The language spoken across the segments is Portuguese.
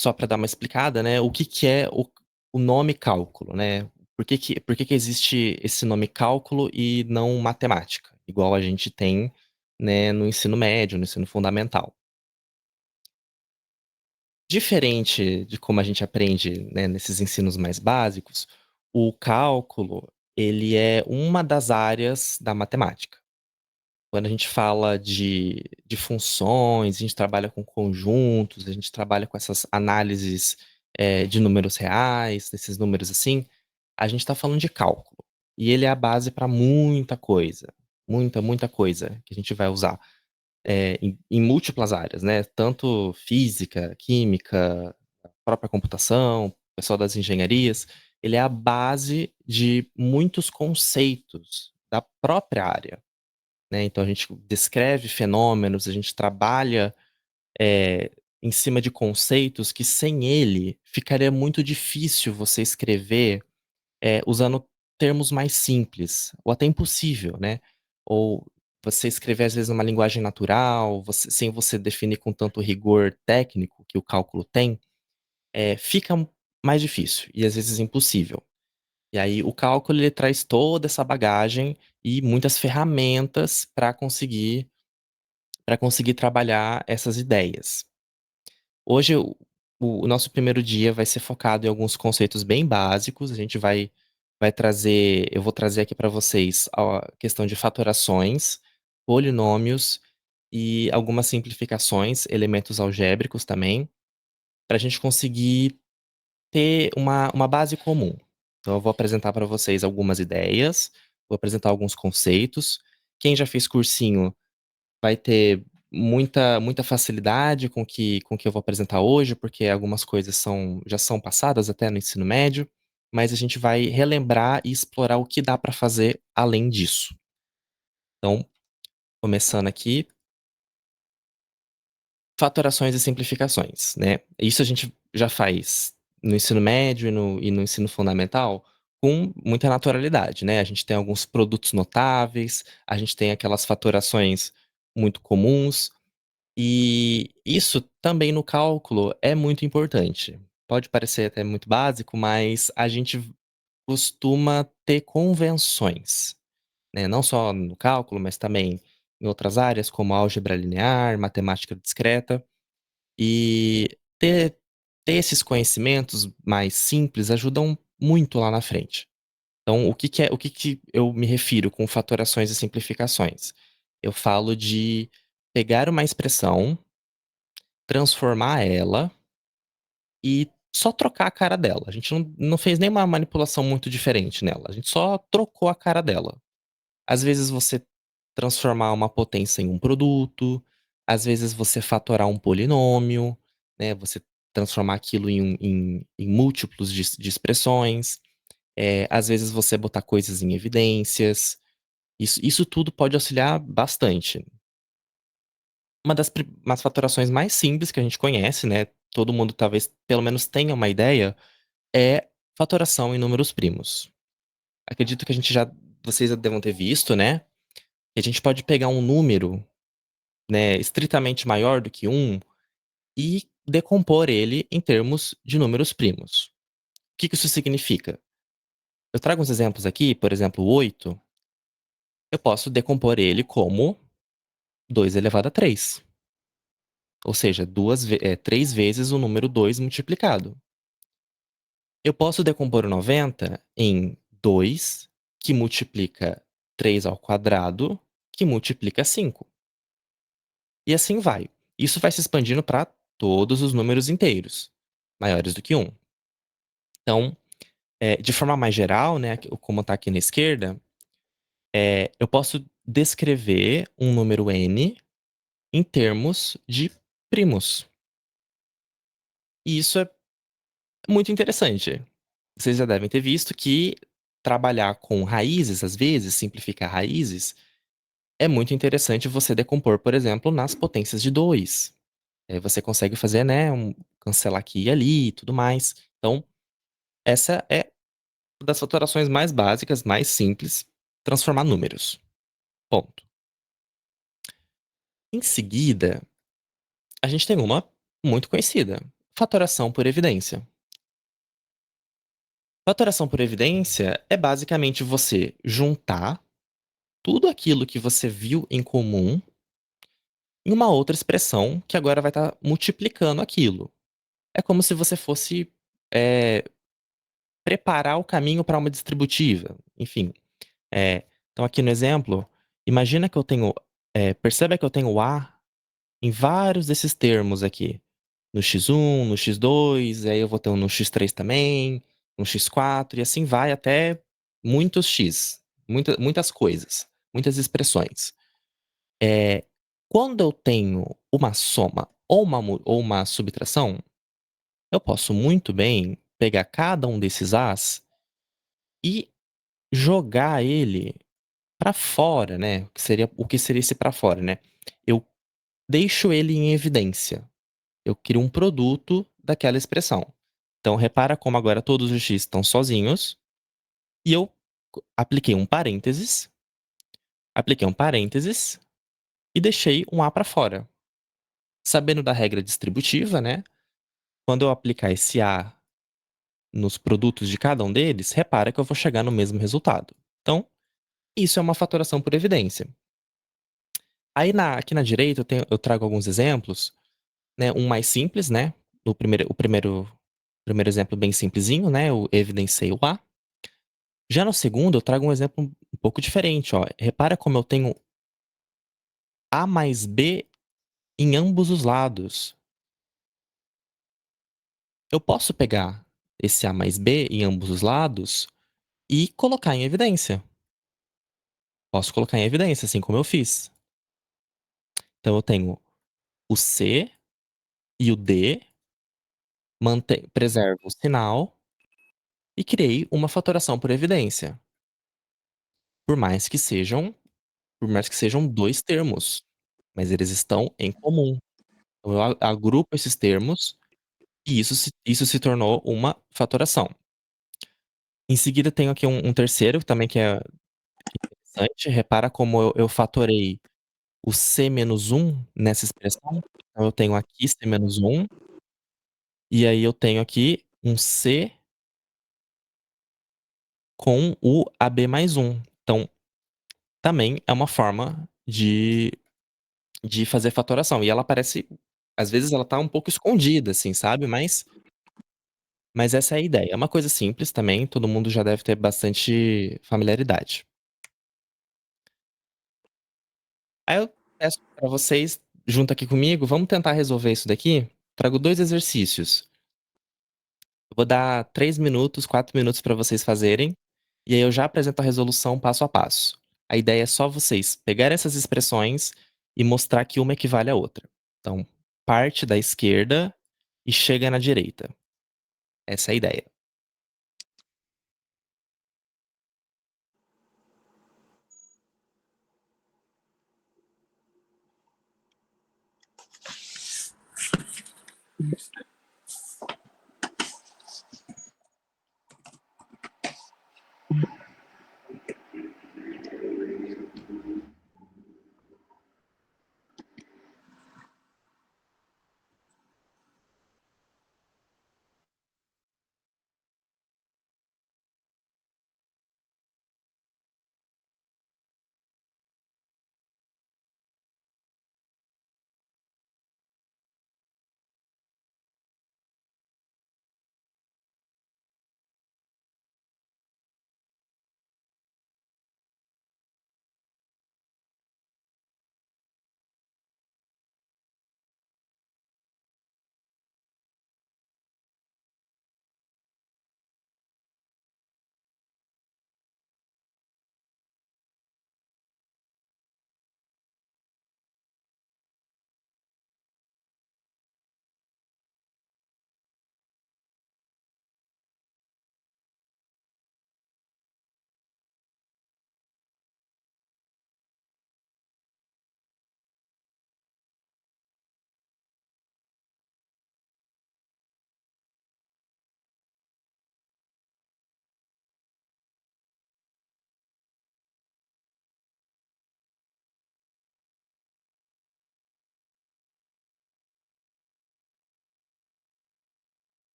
só para dar uma explicada, né, o que que é o nome cálculo, né? Por que que existe esse nome cálculo e não matemática, igual a gente tem, né, no ensino médio, no ensino fundamental. Diferente de como a gente aprende, né, nesses ensinos mais básicos, o cálculo, ele é uma das áreas da matemática. Quando a gente fala de funções, a gente trabalha com conjuntos, a gente trabalha com essas análises, de números reais, desses números assim, a gente está falando de cálculo. E ele é a base para muita coisa, muita, muita coisa que a gente vai usar, em múltiplas áreas, né? Tanto física, química, própria computação, pessoal das engenharias. Ele é a base de muitos conceitos da própria área, né? Então a gente descreve fenômenos, a gente trabalha, eh, em cima de conceitos que sem ele ficaria muito difícil você escrever, usando termos mais simples, ou até impossível, né? Ou você escrever às vezes numa linguagem natural, sem você definir com tanto rigor técnico que o cálculo tem, fica mais difícil e às vezes impossível. E aí o cálculo ele traz toda essa bagagem e muitas ferramentas para conseguir trabalhar essas ideias. Hoje o nosso primeiro dia vai ser focado em alguns conceitos bem básicos, a gente vai trazer eu vou trazer aqui para vocês a questão de fatorações, polinômios e algumas simplificações, elementos algébricos também, para a gente conseguir ter uma base comum. Então eu vou apresentar para vocês algumas ideias, vou apresentar alguns conceitos. Quem já fez cursinho vai ter muita facilidade com o que eu vou apresentar hoje, porque algumas coisas já são passadas até no ensino médio, mas a gente vai relembrar e explorar o que dá para fazer além disso. Então, começando aqui, fatorações e simplificações, né. Isso a gente já faz no ensino médio e no ensino fundamental com muita naturalidade, né. A gente tem alguns produtos notáveis, a gente tem aquelas fatorações muito comuns. E isso também no cálculo é muito importante. Pode parecer até muito básico, mas a gente costuma ter convenções, né, não só no cálculo, mas também em outras áreas como álgebra linear, matemática discreta, e ter esses conhecimentos mais simples ajudam muito lá na frente. Então o que que eu me refiro com fatorações e simplificações? Eu falo de pegar uma expressão, transformar ela e só trocar a cara dela. A gente não fez nenhuma manipulação muito diferente nela, a gente só trocou a cara dela. Às vezes você transformar uma potência em um produto, às vezes você fatorar um polinômio, né, você transformar aquilo em múltiplos de expressões, às vezes você botar coisas em evidências, isso tudo pode auxiliar bastante. Umas fatorações mais simples que a gente conhece, né, todo mundo talvez pelo menos tenha uma ideia, é fatoração em números primos. Acredito que vocês já devam ter visto, né, que a gente pode pegar um número, né, estritamente maior do que um e decompor ele em termos de números primos. O que que isso significa? Eu trago uns exemplos aqui, por exemplo, o 8, eu posso decompor ele como 2 elevado a 3, ou seja, 3 vezes o número 2 multiplicado. Eu posso decompor o 90 em 2 que multiplica 3 ao quadrado, que multiplica 5. E assim vai. Isso vai se expandindo para todos os números inteiros, maiores do que um. Então, de forma mais geral, né, como está aqui na esquerda, eu posso descrever um número n em termos de primos. E isso é muito interessante. Vocês já devem ter visto que trabalhar com raízes, às vezes, simplificar raízes, é muito interessante você decompor, por exemplo, nas potências de 2. Você consegue fazer, né, cancelar aqui e ali e tudo mais. Então, essa é uma das fatorações mais básicas, mais simples, transformar números. Ponto. Em seguida, a gente tem uma muito conhecida, fatoração por evidência. Fatoração por evidência é basicamente você juntar tudo aquilo que você viu em comum em uma outra expressão que agora vai estar multiplicando aquilo. É como se você fosse, eh, preparar o caminho para uma distributiva, enfim. Então aqui no exemplo, imagina que eu tenho, perceba que eu tenho A em vários desses termos aqui, no x1, no x2, aí eu vou ter um no x3 também, no x4 e assim vai até muitos x, muitas coisas, muitas expressões. Eh, Quando eu tenho uma soma ou uma subtração, eu posso muito bem pegar cada um desses As e jogar ele pra fora, né, o que seria esse pra fora, né. Eu deixo ele em evidência, eu crio um produto daquela expressão. Então repara como agora todos os x estão sozinhos, e eu apliquei um parênteses e deixei um A pra fora. Sabendo da regra distributiva, né, quando eu aplicar esse A nos produtos de cada um deles, repara que eu vou chegar no mesmo resultado. Então, isso é uma fatoração por evidência. Aí aqui na direita eu trago alguns exemplos, né, um mais simples, né, o primeiro exemplo bem simplesinho, né, eu evidenciei o A. Já no segundo eu trago um exemplo um pouco diferente, ó, repara como eu tenho A mais B em ambos os lados. Eu posso pegar esse A mais B em ambos os lados e colocar em evidência. Posso colocar em evidência, assim como eu fiz. Então eu tenho o C e o D, preservo o sinal e criei uma fatoração por evidência. Por mais que sejam por mais que sejam 2 termos, mas eles estão em comum. Então eu agrupo esses termos e isso se tornou uma fatoração. Em seguida tenho aqui um terceiro também que é interessante, repara como eu fatorei o C menos um nessa expressão. Então eu tenho aqui C menos um e aí eu tenho aqui um C com o AB mais um. Então, também é uma forma de fazer fatoração. E ela parece às vezes ela tá um pouco escondida, assim, sabe, mas essa é a ideia. É uma coisa simples também, todo mundo já deve ter bastante familiaridade. Aí eu peço pra vocês, junto aqui comigo, vamos tentar resolver isso daqui? Trago 2 exercícios. Eu vou dar 3 minutos, 4 minutos pra vocês fazerem, e aí eu já apresento a resolução passo a passo. A ideia é só vocês pegarem essas expressões e mostrar que uma equivale à outra. Então, parte da esquerda e chega na direita. Essa é a ideia.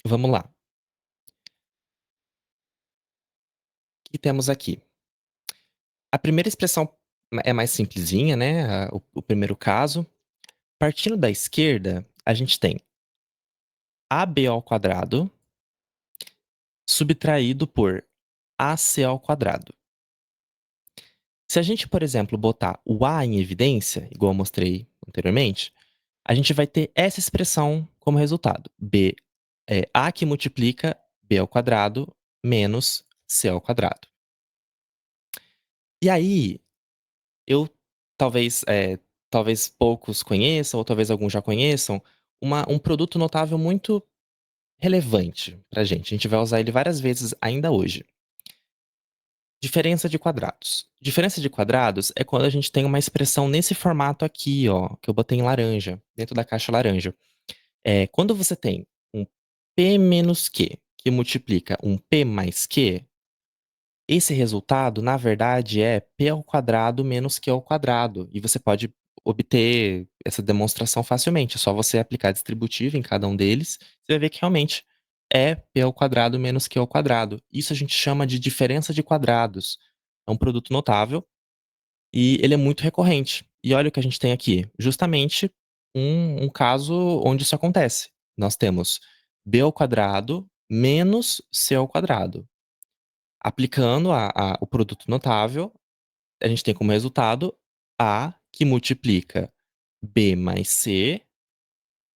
Vamos lá. O que temos aqui? A primeira expressão é mais simplesinha, né, o primeiro caso. Partindo da esquerda, a gente tem AB ao quadrado subtraído por AC ao quadrado. Se a gente, por exemplo, botar o A em evidência, igual eu mostrei anteriormente, a gente vai ter essa expressão como resultado. A que multiplica B ao quadrado menos C ao quadrado. E aí, eu talvez poucos conheçam, ou talvez alguns já conheçam, um produto notável muito relevante pra gente. A gente vai usar ele várias vezes ainda hoje. Diferença de quadrados. Diferença de quadrados é quando a gente tem uma expressão nesse formato aqui, ó, que eu botei em laranja, dentro da caixa laranja. Quando você tem um P menos Q, que multiplica um P mais Q, esse resultado, na verdade, é P ao quadrado menos Q ao quadrado. E você pode obter essa demonstração facilmente. É só você aplicar distributivo em cada um deles. Você vai ver que realmente é P ao quadrado menos Q ao quadrado. Isso a gente chama de diferença de quadrados. É um produto notável e ele é muito recorrente. E olha o que a gente tem aqui. Justamente um caso onde isso acontece. Nós temos B ao quadrado menos C ao quadrado. Aplicando o produto notável, a gente tem como resultado A que multiplica B mais C,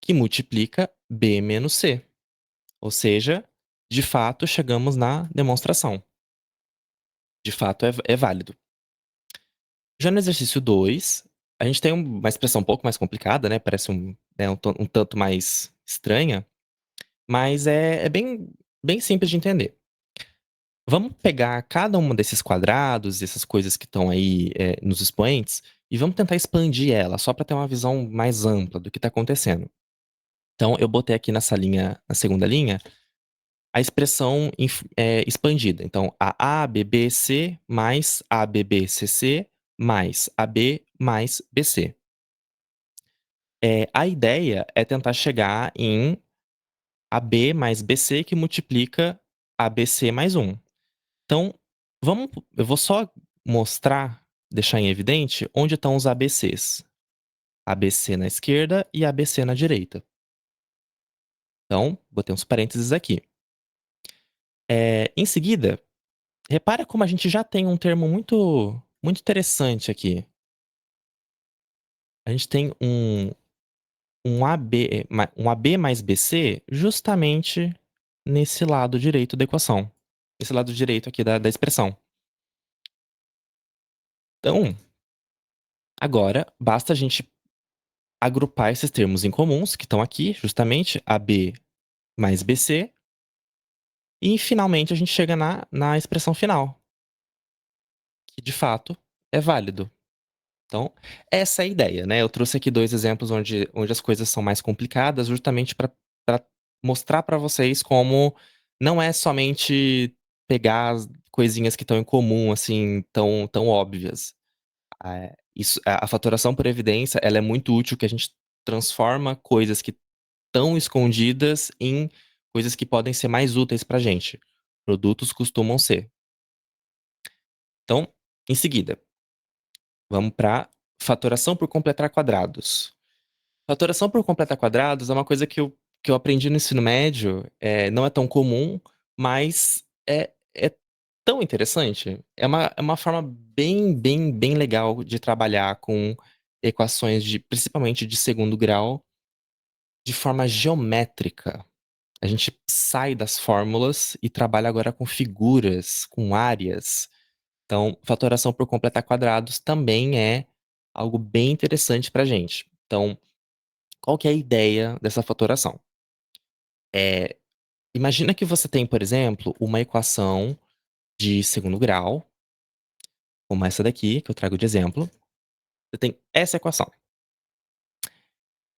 que multiplica B menos C. Ou seja, de fato, chegamos na demonstração. De fato, é válido. Já no exercício 2, a gente tem uma expressão um pouco mais complicada, né? Parece um tanto mais estranha, mas é bem simples de entender. Vamos pegar cada um desses quadrados, essas coisas que estão aí, nos expoentes, e vamos tentar expandir ela, só para ter uma visão mais ampla do que está acontecendo. Então, eu botei aqui nessa linha, na segunda linha, a expressão expandida. Então, a ABBC mais ABBCC mais AB mais BC. A ideia é tentar chegar em AB mais BC que multiplica ABC mais 1. Então, eu vou só mostrar, deixar em evidente, onde estão os ABCs. ABC na esquerda e ABC na direita. Então, botei uns parênteses aqui. Em seguida, repara como a gente já tem um termo muito interessante aqui. A gente tem um AB mais BC justamente nesse lado direito da equação. Esse lado direito aqui da expressão. Então, agora, basta a gente agrupar esses termos em comuns, que estão aqui, justamente, AB mais BC, e finalmente a gente chega na expressão final, que de fato é válido. Então, essa é a ideia, né? Eu trouxe aqui 2 exemplos onde as coisas são mais complicadas, justamente para mostrar para vocês como não é somente pegar as coisinhas que estão em comum, assim, tão óbvias. A fatoração por evidência, ela é muito útil, que a gente transforma coisas que estão escondidas em coisas que podem ser mais úteis pra gente. Produtos costumam ser. Então, em seguida, vamos para fatoração por completar quadrados. Fatoração por completar quadrados é uma coisa que eu aprendi no ensino médio, não é tão comum, mas é tão interessante. É uma forma bem legal de trabalhar com equações principalmente de segundo grau, de forma geométrica. A gente sai das fórmulas e trabalha agora com figuras, com áreas. Então, fatoração por completar quadrados também é algo bem interessante pra gente. Então, qual que é a ideia dessa fatoração? Imagina que você tem, por exemplo, uma equação de segundo grau, como essa daqui, que eu trago de exemplo. Você tem essa equação.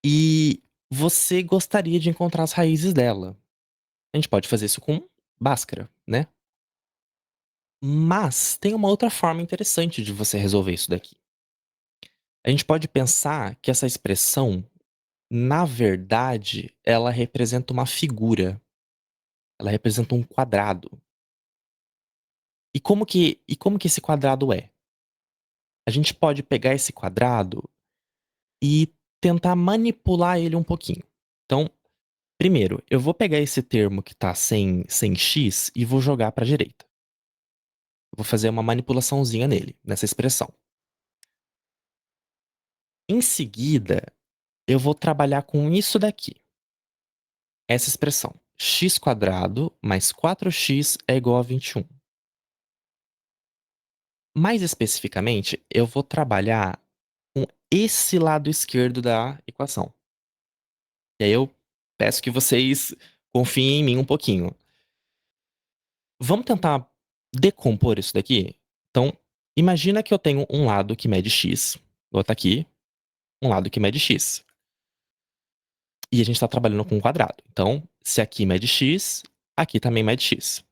E você gostaria de encontrar as raízes dela. A gente pode fazer isso com Bhaskara, né? Mas tem uma outra forma interessante de você resolver isso daqui. A gente pode pensar que essa expressão, na verdade, ela representa uma figura. ela representa um quadrado. E como que esse quadrado é? A gente pode pegar esse quadrado e tentar manipular ele um pouquinho. Então, primeiro, eu vou pegar esse termo que tá sem x e vou jogar para a direita. Eu vou fazer uma manipulaçãozinha nele, nessa expressão. Em seguida, eu vou trabalhar com isso daqui. Essa expressão. X² mais 4x é igual a 21. Mais especificamente, eu vou trabalhar com esse lado esquerdo da equação. E aí eu peço que vocês confiem em mim um pouquinho. Vamos tentar decompor isso daqui? Então, imagina que eu tenho um lado que mede x, igual tá aqui, um lado que mede x. E a gente está trabalhando com um quadrado. Então, se aqui mede x, aqui também mede x.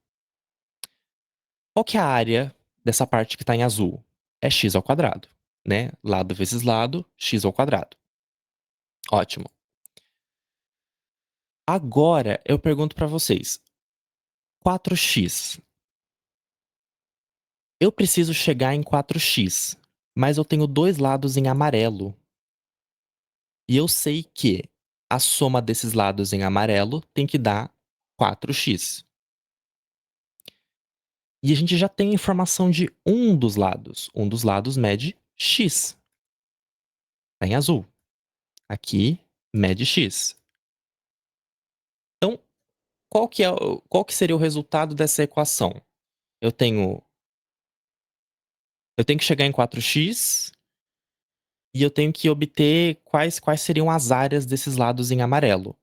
Qual que é a área dessa parte que está em azul? É x ao quadrado, né? Lado vezes lado, x ao quadrado. Ótimo. Agora eu pergunto para vocês: 4x. Eu preciso chegar em 4x, mas eu tenho dois lados em amarelo. E eu sei que a soma desses lados em amarelo tem que dar 4x. E a gente já tem a informação de um dos lados. Um dos lados mede x. Tá em azul. Aqui mede x. Então, qual que seria o resultado dessa equação? Eu tenho, eu tenho que chegar em 4x e eu tenho que obter quais seriam as áreas desses lados em amarelo.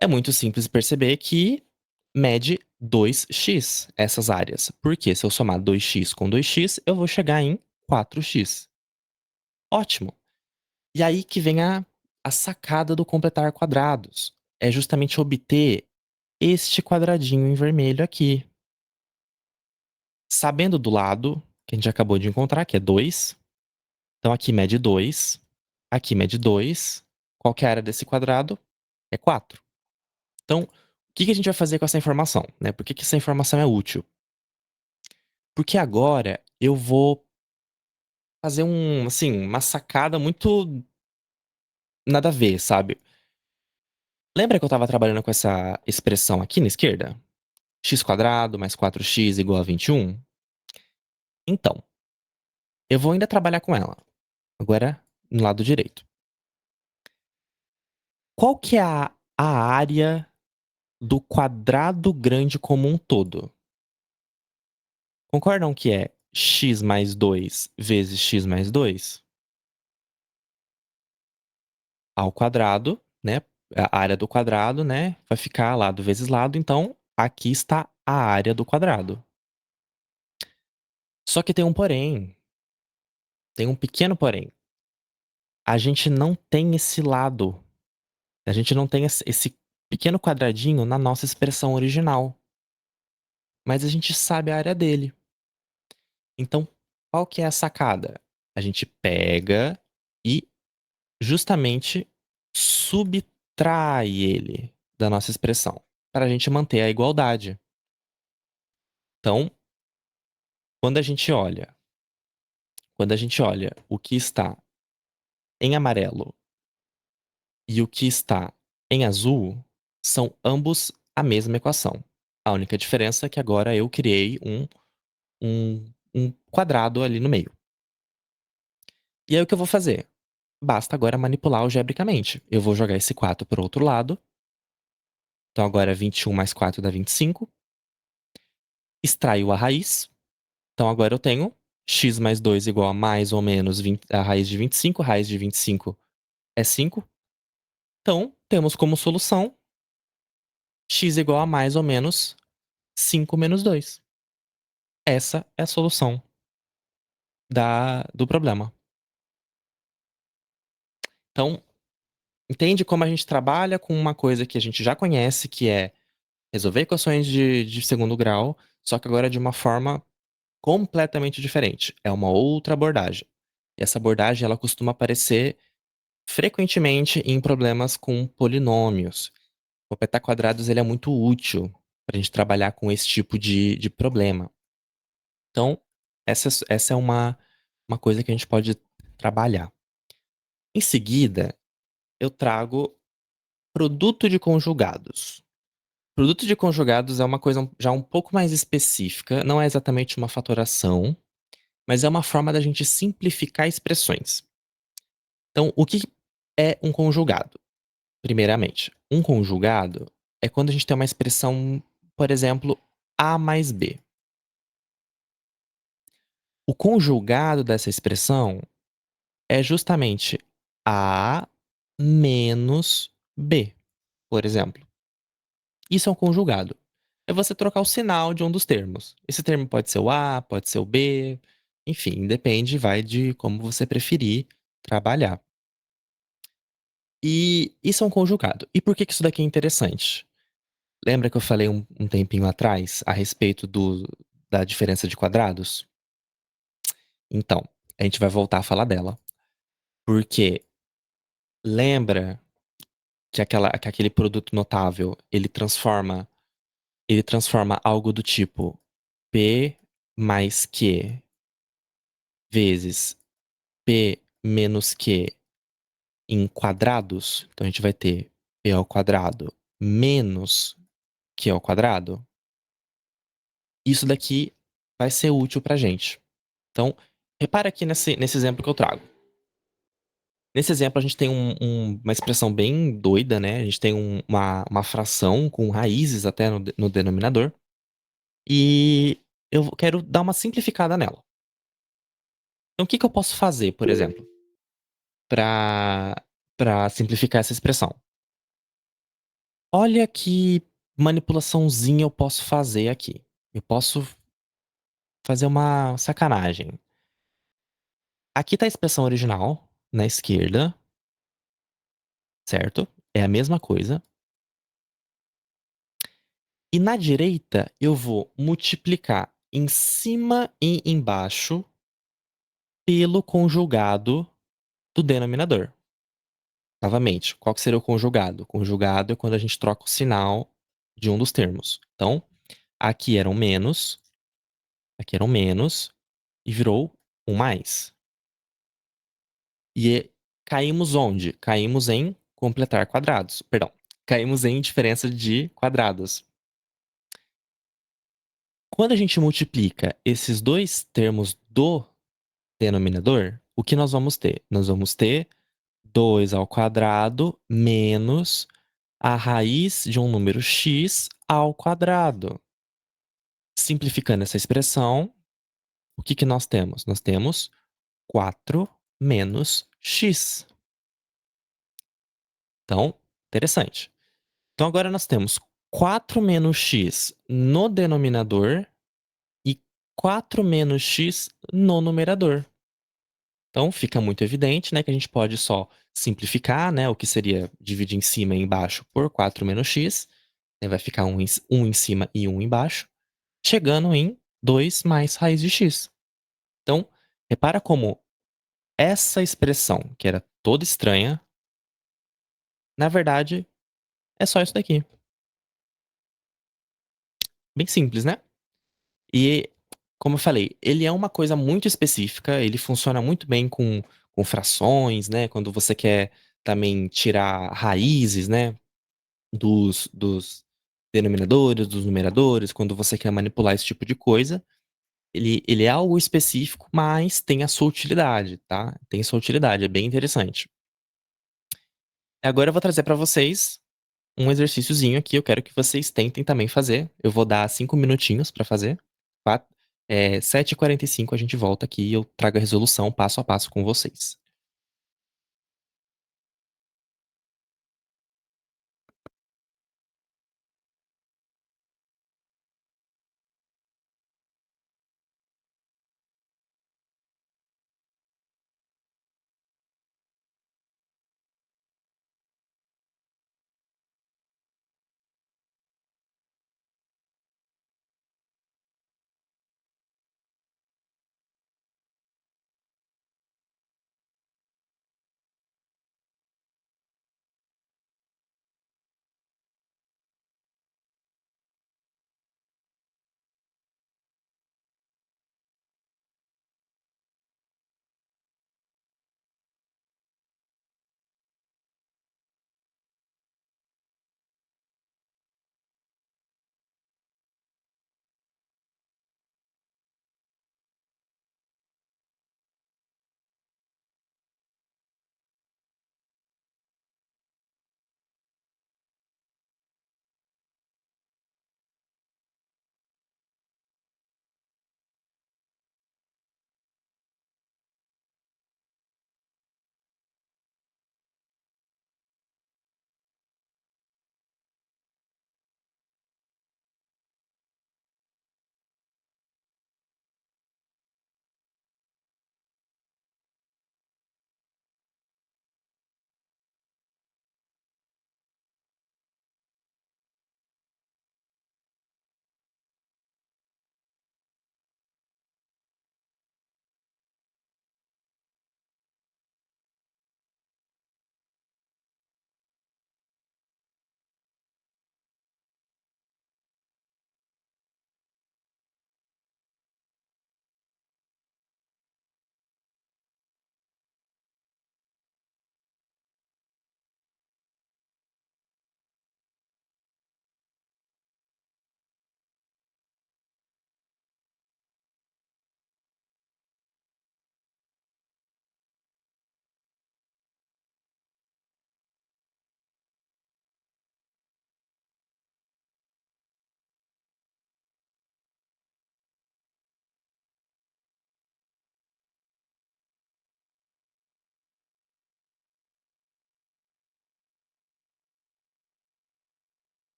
É muito simples perceber que mede 2x essas áreas. Porque se eu somar 2x com 2x, eu vou chegar em 4x. Ótimo! E aí que vem a sacada do completar quadrados. É justamente obter este quadradinho em vermelho aqui. Sabendo do lado, que a gente acabou de encontrar, que é 2. Então aqui mede 2. Aqui mede 2. Qual que é a área desse quadrado? É 4. Então, o que a gente vai fazer com essa informação, né? Por que essa informação é útil? Porque agora eu vou fazer uma sacada muito nada a ver, sabe? Lembra que eu tava trabalhando com essa expressão aqui na esquerda? X² mais 4x igual a 21? Então, eu vou ainda trabalhar com ela. Agora, no lado direito. Qual que é a área do quadrado grande como um todo? Concordam que é x mais 2 vezes x mais 2? Ao quadrado, né? A área do quadrado, né? Vai ficar lado vezes lado. Então, aqui está a área do quadrado. Só que tem um porém. Tem um pequeno porém. A gente não tem esse lado. A gente não tem esse pequeno quadradinho na nossa expressão original. Mas a gente sabe a área dele. Então, qual que é a sacada? A gente pega e justamente subtrai ele da nossa expressão, para a gente manter a igualdade. Então, quando a gente olha, o que está em amarelo e o que está em azul, são ambos a mesma equação. A única diferença é que agora eu criei um quadrado ali no meio. E aí o que eu vou fazer? Basta agora manipular algebricamente. Eu vou jogar esse 4 para o outro lado. Então agora 21 mais 4 dá 25. Extraio a raiz. Então agora eu tenho x mais 2 igual a mais ou menos a raiz de 25. A raiz de 25 é 5. Então temos como solução x igual a mais ou menos 5 menos 2. Essa é a solução do problema. Então, entende como a gente trabalha com uma coisa que a gente já conhece, que é resolver equações de segundo grau, só que agora de uma forma completamente diferente. É uma outra abordagem. E essa abordagem ela costuma aparecer frequentemente em problemas com polinômios. Completar quadrados ele é muito útil para a gente trabalhar com esse tipo de problema. Então, essa é uma coisa que a gente pode trabalhar. Em seguida, eu trago produto de conjugados. Produto de conjugados é uma coisa já um pouco mais específica, não é exatamente uma fatoração, mas é uma forma da gente simplificar expressões. Então, o que é um conjugado? Primeiramente, um conjugado é quando a gente tem uma expressão, por exemplo, A mais B. O conjugado dessa expressão é justamente A menos B, por exemplo. Isso é um conjugado. É você trocar o sinal de um dos termos. Esse termo pode ser o A, pode ser o B, enfim, depende, vai de como você preferir trabalhar. E isso é um conjugado. E por que que isso daqui é interessante? Lembra que eu falei um tempinho atrás a respeito da diferença de quadrados? Então, a gente vai voltar a falar dela. Porque lembra que aquele produto notável, ele transforma algo do tipo P mais Q vezes P menos Q em quadrados. Então a gente vai ter P ao quadrado menos Q ao quadrado. Isso daqui vai ser útil pra gente. Então, repara aqui nesse exemplo que eu trago. Nesse exemplo, a gente tem uma expressão bem doida, né? A gente tem uma fração com raízes até no denominador. E eu quero dar uma simplificada nela. Então, o que que eu posso fazer, por exemplo, para simplificar essa expressão? Olha que manipulaçãozinha eu posso fazer aqui. Eu posso fazer uma sacanagem. Aqui tá a expressão original, na esquerda, certo? É a mesma coisa. E na direita, eu vou multiplicar em cima e embaixo pelo conjugado do denominador. Novamente, qual que seria o conjugado? O conjugado é quando a gente troca o sinal de um dos termos. Então, aqui era um menos, aqui era um menos, e virou um mais. E caímos onde? Caímos em completar quadrados. Perdão, caímos em diferença de quadrados. Quando a gente multiplica esses dois termos do denominador, o que nós vamos ter? Nós vamos ter 2 ao quadrado menos a raiz de um número x ao quadrado. Simplificando essa expressão, o que que nós temos? Nós temos 4 menos x. Então, interessante. Então, agora nós temos 4 menos x no denominador e 4 menos x no numerador. Então, fica muito evidente, né, que a gente pode só simplificar, né, o que seria dividir em cima e embaixo por 4 menos x, né, vai ficar um em cima e um embaixo, chegando em 2 mais raiz de x. Então, repara como essa expressão, que era toda estranha, na verdade, é só isso daqui. Bem simples, né? E, como eu falei, ele é uma coisa muito específica, ele funciona muito bem com frações, né? Quando você quer também tirar raízes, né? Dos denominadores, dos numeradores, quando você quer manipular esse tipo de coisa. Ele é algo específico, mas tem a sua utilidade, tá? Tem sua utilidade, é bem interessante. Agora eu vou trazer para vocês um exercíciozinho aqui, eu quero que vocês tentem também fazer. Eu vou dar 5 minutinhos para fazer. 7h45 a gente volta aqui e eu trago a resolução passo a passo com vocês.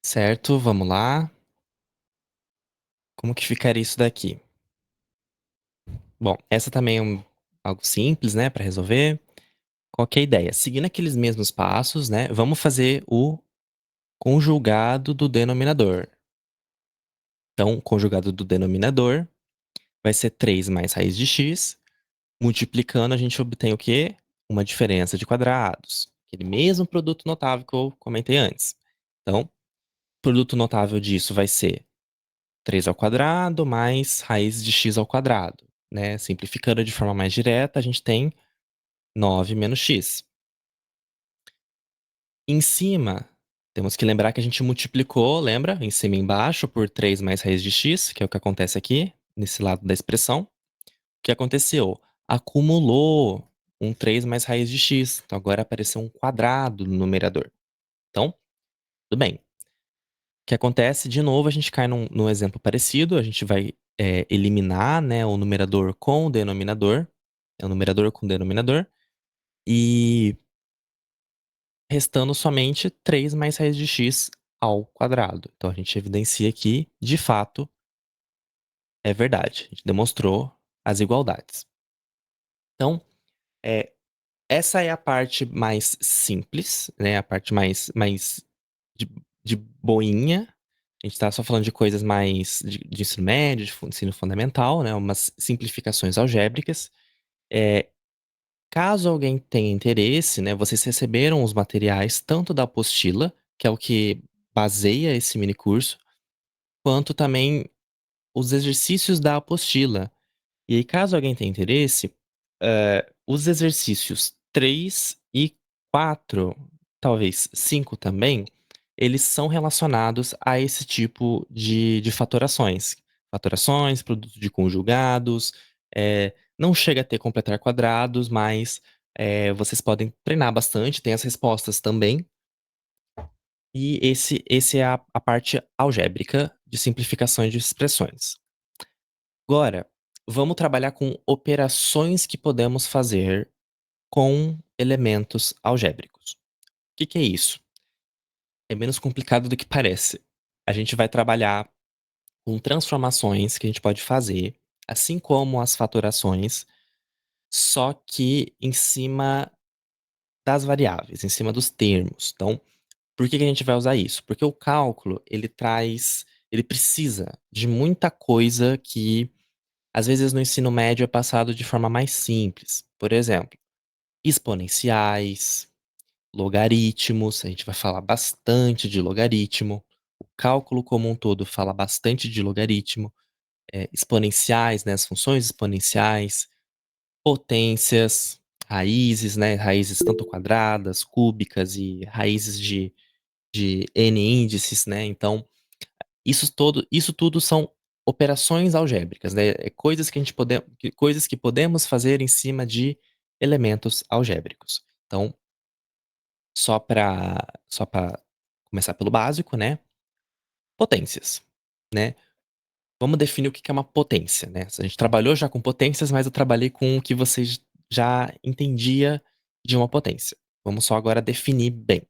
Certo, vamos lá. Como que ficaria isso daqui? Bom, essa também é algo simples, né, para resolver. Qual que é a ideia? Seguindo aqueles mesmos passos, né, vamos fazer o conjugado do denominador. Então, o conjugado do denominador vai ser 3 mais raiz de x. Multiplicando, a gente obtém o quê? Uma diferença de quadrados. Aquele mesmo produto notável que eu comentei antes. Então, o produto notável disso vai ser 3 ao quadrado mais raiz de x ao quadrado, né? Simplificando de forma mais direta, a gente tem 9 menos x. Em cima, temos que lembrar que a gente multiplicou, lembra? Em cima e embaixo por 3 mais raiz de x, que é o que acontece aqui, nesse lado da expressão. O que aconteceu? Acumulou um 3 mais raiz de x. Então agora apareceu um quadrado no numerador. Então, tudo bem. O que acontece, de novo, a gente cai num exemplo parecido. A gente vai eliminar, né, o numerador com o denominador. É o numerador com o denominador. E restando somente 3 mais raiz de x ao quadrado. Então a gente evidencia que, de fato, é verdade. A gente demonstrou as igualdades. Então, é, essa é a parte mais simples, né? A parte mais de, de boinha. A gente tá só falando de coisas mais de ensino médio, de ensino fundamental, né? Umas simplificações algébricas. É, caso alguém tenha interesse, né? Vocês receberam os materiais tanto da apostila, que é o que baseia esse mini curso, quanto também os exercícios da apostila. E aí, caso alguém tenha interesse, os exercícios 3 e 4, talvez 5 também, eles são relacionados a esse tipo de fatorações. Fatorações, produto de conjugados, não chega a ter completar quadrados, mas vocês podem treinar bastante, tem as respostas também. E esse é a parte algébrica de simplificações de expressões. Agora, vamos trabalhar com operações que podemos fazer com elementos algébricos. O que é isso? É menos complicado do que parece. A gente vai trabalhar com transformações que a gente pode fazer, assim como as fatorações, só que em cima das variáveis, em cima dos termos. Então, por que a gente vai usar isso? Porque o cálculo, ele precisa de muita coisa que às vezes no ensino médio é passado de forma mais simples. Por exemplo, exponenciais, logaritmos, a gente vai falar bastante de logaritmo. O cálculo como um todo fala bastante de logaritmo. Exponenciais, né, as funções exponenciais, potências, raízes, né, raízes tanto quadradas, cúbicas e raízes de n índices, né? Então, isso tudo são operações algébricas, né? Coisas que coisas que podemos fazer em cima de elementos algébricos. Então, só para começar pelo básico, né? Potências, né? Vamos definir o que é uma potência, né? A gente trabalhou já com potências, mas eu trabalhei com o que você já entendia de uma potência. Vamos só agora definir bem.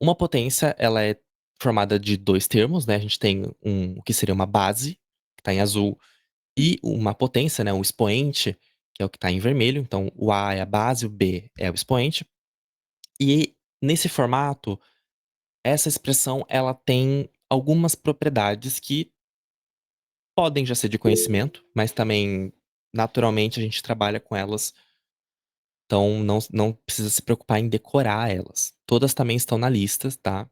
Uma potência, ela é formada de dois termos, né? A gente tem o que seria uma base, que está em azul, e uma potência, né? O expoente, que é o que está em vermelho. Então, o A é a base, o B é o expoente. E nesse formato, essa expressão, ela tem algumas propriedades que podem já ser de conhecimento, mas também, naturalmente, a gente trabalha com elas. Então, não precisa se preocupar em decorar elas. Todas também estão na lista, tá?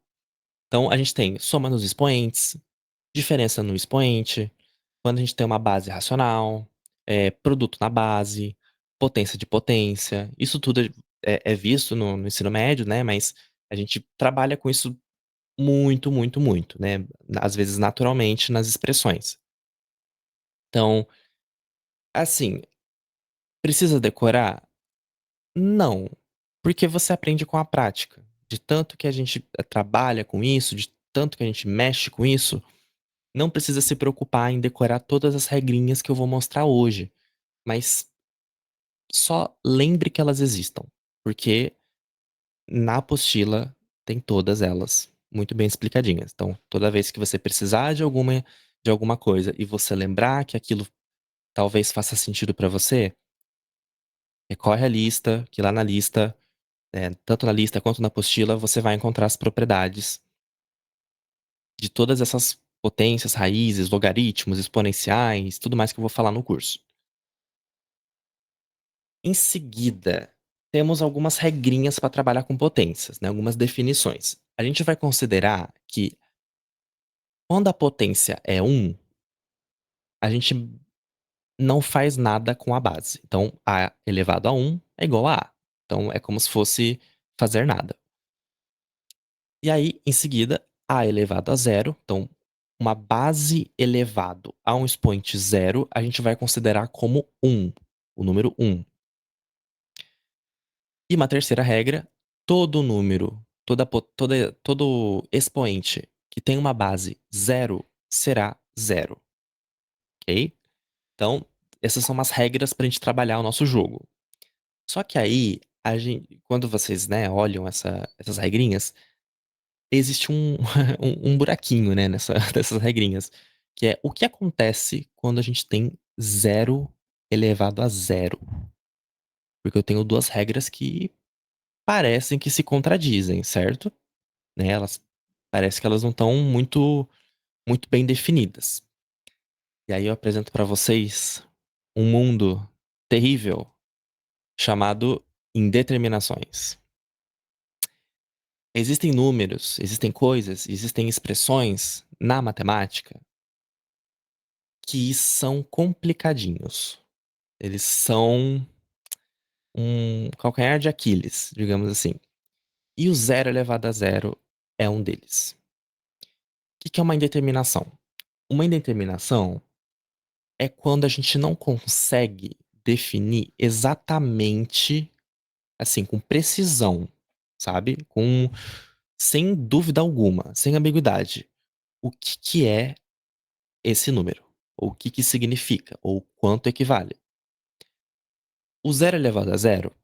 Então, a gente tem soma nos expoentes, diferença no expoente, quando a gente tem uma base racional, produto na base, potência de potência. Isso tudo é visto no ensino médio, né? Mas a gente trabalha com isso muito, muito, muito, né? Às vezes naturalmente nas expressões. Então, assim, precisa decorar? Não, porque você aprende com a prática. De tanto que a gente trabalha com isso, de tanto que a gente mexe com isso, não precisa se preocupar em decorar todas as regrinhas que eu vou mostrar hoje, mas só lembre que elas existam, porque na apostila tem todas elas. muito bem explicadinhas. Então, toda vez que você precisar de alguma coisa e você lembrar que aquilo talvez faça sentido para você, recorre à lista, que lá na lista, tanto na lista quanto na apostila, você vai encontrar as propriedades de todas essas potências, raízes, logaritmos, exponenciais, tudo mais que eu vou falar no curso. Em seguida, temos algumas regrinhas para trabalhar com potências, né, algumas definições. A gente vai considerar que quando a potência é 1, a gente não faz nada com a base. Então, A elevado a 1 é igual a A. Então, é como se fosse fazer nada. E aí, em seguida, A elevado a 0. Então, uma base elevado a um expoente 0, a gente vai considerar como 1, o número 1. E uma terceira regra, todo número, todo expoente que tem uma base 0 será 0, ok? Então, essas são umas regras para a gente trabalhar o nosso jogo. Só que aí, quando vocês, né, olham essas regrinhas, existe um, um buraquinho, né, nessas regrinhas, que é o que acontece quando a gente tem 0 elevado a 0. Porque eu tenho duas regras que parecem que se contradizem, certo? Né, parece que elas não estão muito bem definidas. E aí eu apresento para vocês um mundo terrível chamado indeterminações. Existem números, existem coisas, existem expressões na matemática que são complicadinhos. Eles são um calcanhar de Aquiles, digamos assim. E o 0 elevado a 0 é um deles. O que é uma indeterminação? Uma indeterminação é quando a gente não consegue definir exatamente, assim, com precisão, sabe? Sem dúvida alguma, sem ambiguidade, o que é esse número, ou o que significa, ou quanto equivale. O 0 elevado a 0,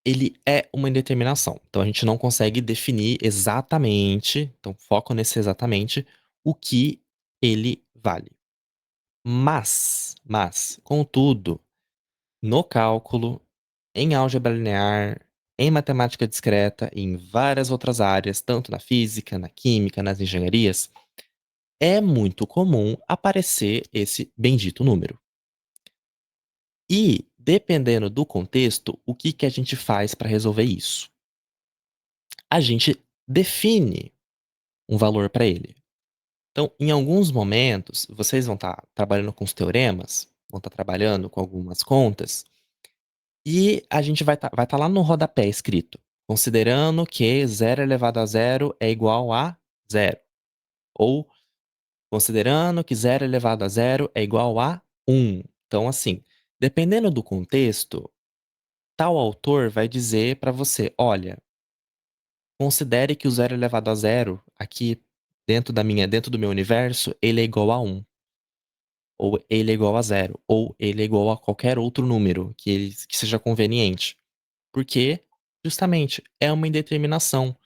ele é uma indeterminação. Então a gente não consegue definir exatamente, então foco nesse exatamente, o que ele vale. Contudo, no cálculo, em álgebra linear, em matemática discreta e em várias outras áreas, tanto na física, na química, nas engenharias, é muito comum aparecer esse bendito número. E, dependendo do contexto, o que a gente faz para resolver isso? A gente define um valor para ele. Então, em alguns momentos, vocês vão estar trabalhando com os teoremas, vão estar trabalhando com algumas contas, e a gente vai tá lá no rodapé escrito, considerando que 0 elevado a 0 é igual a 0. Ou considerando que 0 elevado a 0 é igual a 1. Então, assim, dependendo do contexto, tal autor vai dizer para você: olha, considere que o 0 elevado a 0, aqui dentro do meu universo, ele é igual a 1. Ou ele é igual a 0. Ou ele é igual a qualquer outro número que seja conveniente. Porque, justamente, é uma indeterminação.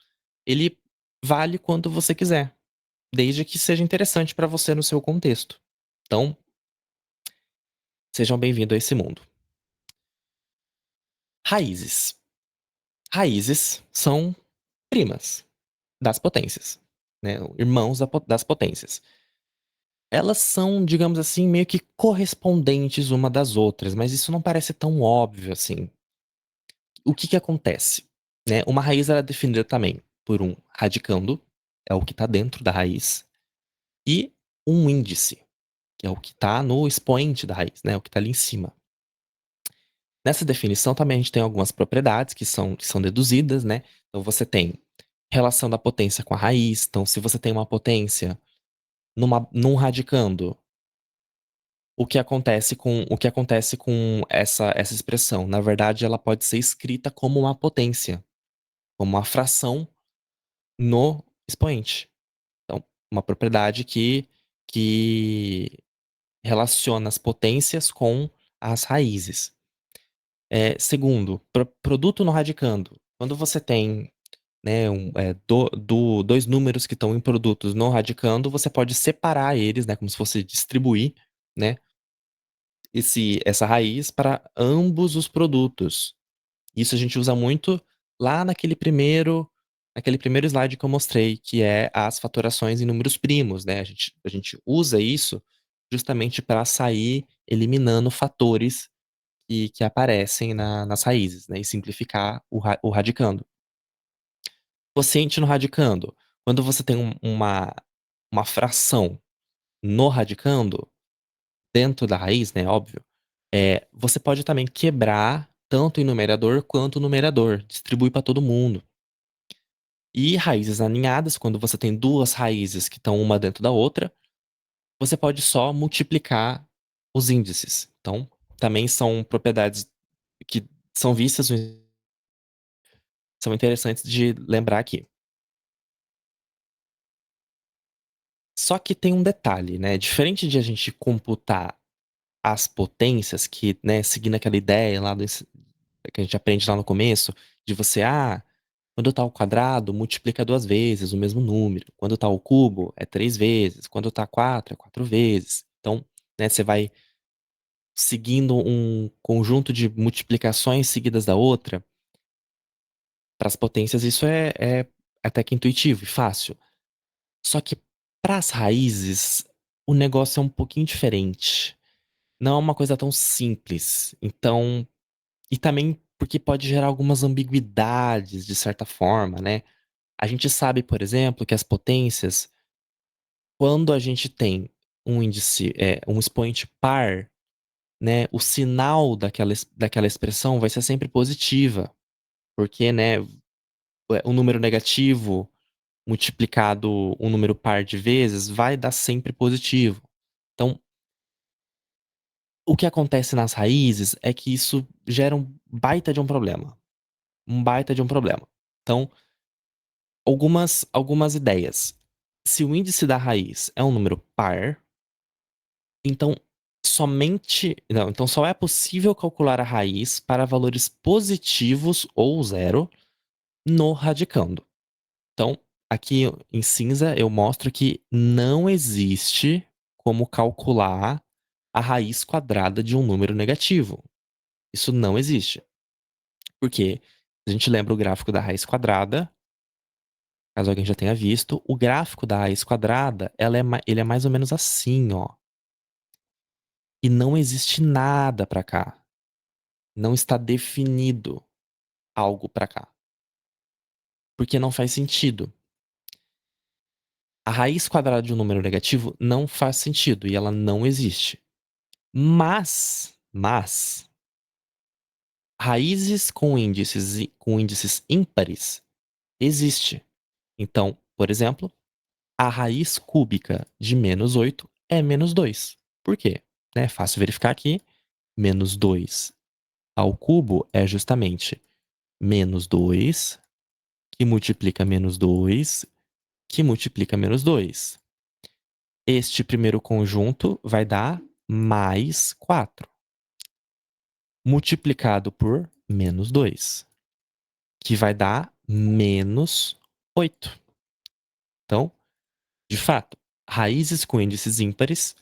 Ele vale quanto você quiser, desde que seja interessante para você no seu contexto. Então, sejam bem-vindos a esse mundo. Raízes. Raízes são primas das potências, né? Irmãos das potências. Elas são, digamos assim, meio que correspondentes uma das outras, mas isso não parece tão óbvio assim. O que acontece? Né? Uma raiz ela é definida também por um radicando, é o que está dentro da raiz, e um índice, que é o que está no expoente da raiz, né? O que está ali em cima. Nessa definição também a gente tem algumas propriedades que são deduzidas, né? Então você tem relação da potência com a raiz. Então, se você tem uma potência num radicando, o que acontece com essa expressão? Na verdade, ela pode ser escrita como uma potência, como uma fração no expoente. Então, uma propriedade que relaciona as potências com as raízes. Segundo, produto no radicando. Quando você tem né, 2 números que estão em produtos no radicando, você pode separar eles, né, como se fosse distribuir, né, essa raiz para ambos os produtos. Isso a gente usa muito lá naquele primeiro slide que eu mostrei, que é as fatorações em números primos, né, a gente usa isso justamente para sair eliminando fatores que aparecem nas raízes, né, e simplificar o radicando. Quociente no radicando, quando você tem uma fração no radicando, dentro da raiz, né, óbvio, você pode também quebrar tanto em numerador quanto numerador, distribui para todo mundo. E raízes aninhadas, quando você tem 2 raízes que estão uma dentro da outra, você pode só multiplicar os índices. Então, também são propriedades que são vistas, são interessantes de lembrar aqui. Só que tem um detalhe, né, diferente de a gente computar as potências que, né, seguindo aquela ideia lá que a gente aprende lá no começo, de você, quando tá ao quadrado, multiplica 2 vezes o mesmo número, quando tá ao cubo, é 3 vezes, quando tá 4, é 4 vezes. Então, né, você vai seguindo um conjunto de multiplicações seguidas da outra, para as potências isso é até que intuitivo e fácil. Só que para as raízes, o negócio é um pouquinho diferente. Não é uma coisa tão simples. Então, e também porque pode gerar algumas ambiguidades, de certa forma, né. A gente sabe, por exemplo, que as potências, quando a gente tem um expoente par, né, o sinal daquela expressão vai ser sempre positiva, porque, né, o número negativo multiplicado um número par de vezes vai dar sempre positivo. Então, o que acontece nas raízes é que isso gera um baita de um problema. Um baita de um problema. Então, algumas ideias. Se o índice da raiz é um número par, então então só é possível calcular a raiz para valores positivos ou zero no radicando. Então, aqui em cinza eu mostro que não existe como calcular a raiz quadrada de um número negativo. Isso não existe. Porque a gente lembra o gráfico da raiz quadrada, caso alguém já tenha visto, o gráfico da raiz quadrada, ele é mais ou menos assim, ó. E não existe nada pra cá. Não está definido algo pra cá. Porque não faz sentido. A raiz quadrada de um número negativo não faz sentido e ela não existe. Mas, raízes com índices ímpares existe. Então, por exemplo, a raiz cúbica de -8 é -2. Por quê? É fácil verificar aqui. -2 ao cubo é justamente -2, que multiplica -2, que multiplica -2. Este primeiro conjunto vai dar mais 4, multiplicado por -2, que vai dar -8. Então, de fato, raízes com índices ímpares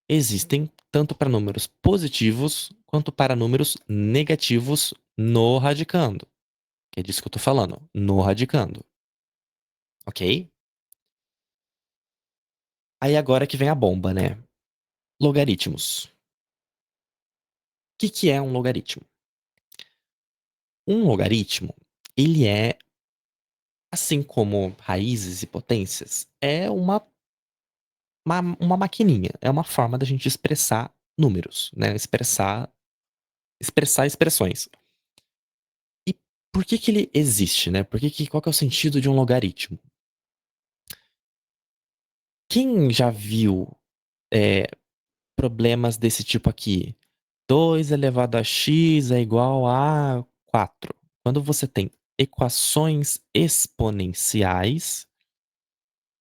existem tanto para números positivos quanto para números negativos no radicando. Que é disso que eu tô falando, no radicando, ok? Aí agora que vem a bomba, né? Logaritmos. Que é um logaritmo? Um logaritmo, ele é, assim como raízes e potências, é uma maquininha, é uma forma da gente expressar números, né? Expressar expressões. E por que ele existe, né? Qual que é o sentido de um logaritmo? Quem já viu, eh, problemas desse tipo aqui? 2 elevado a x é igual a 4. Quando você tem equações exponenciais,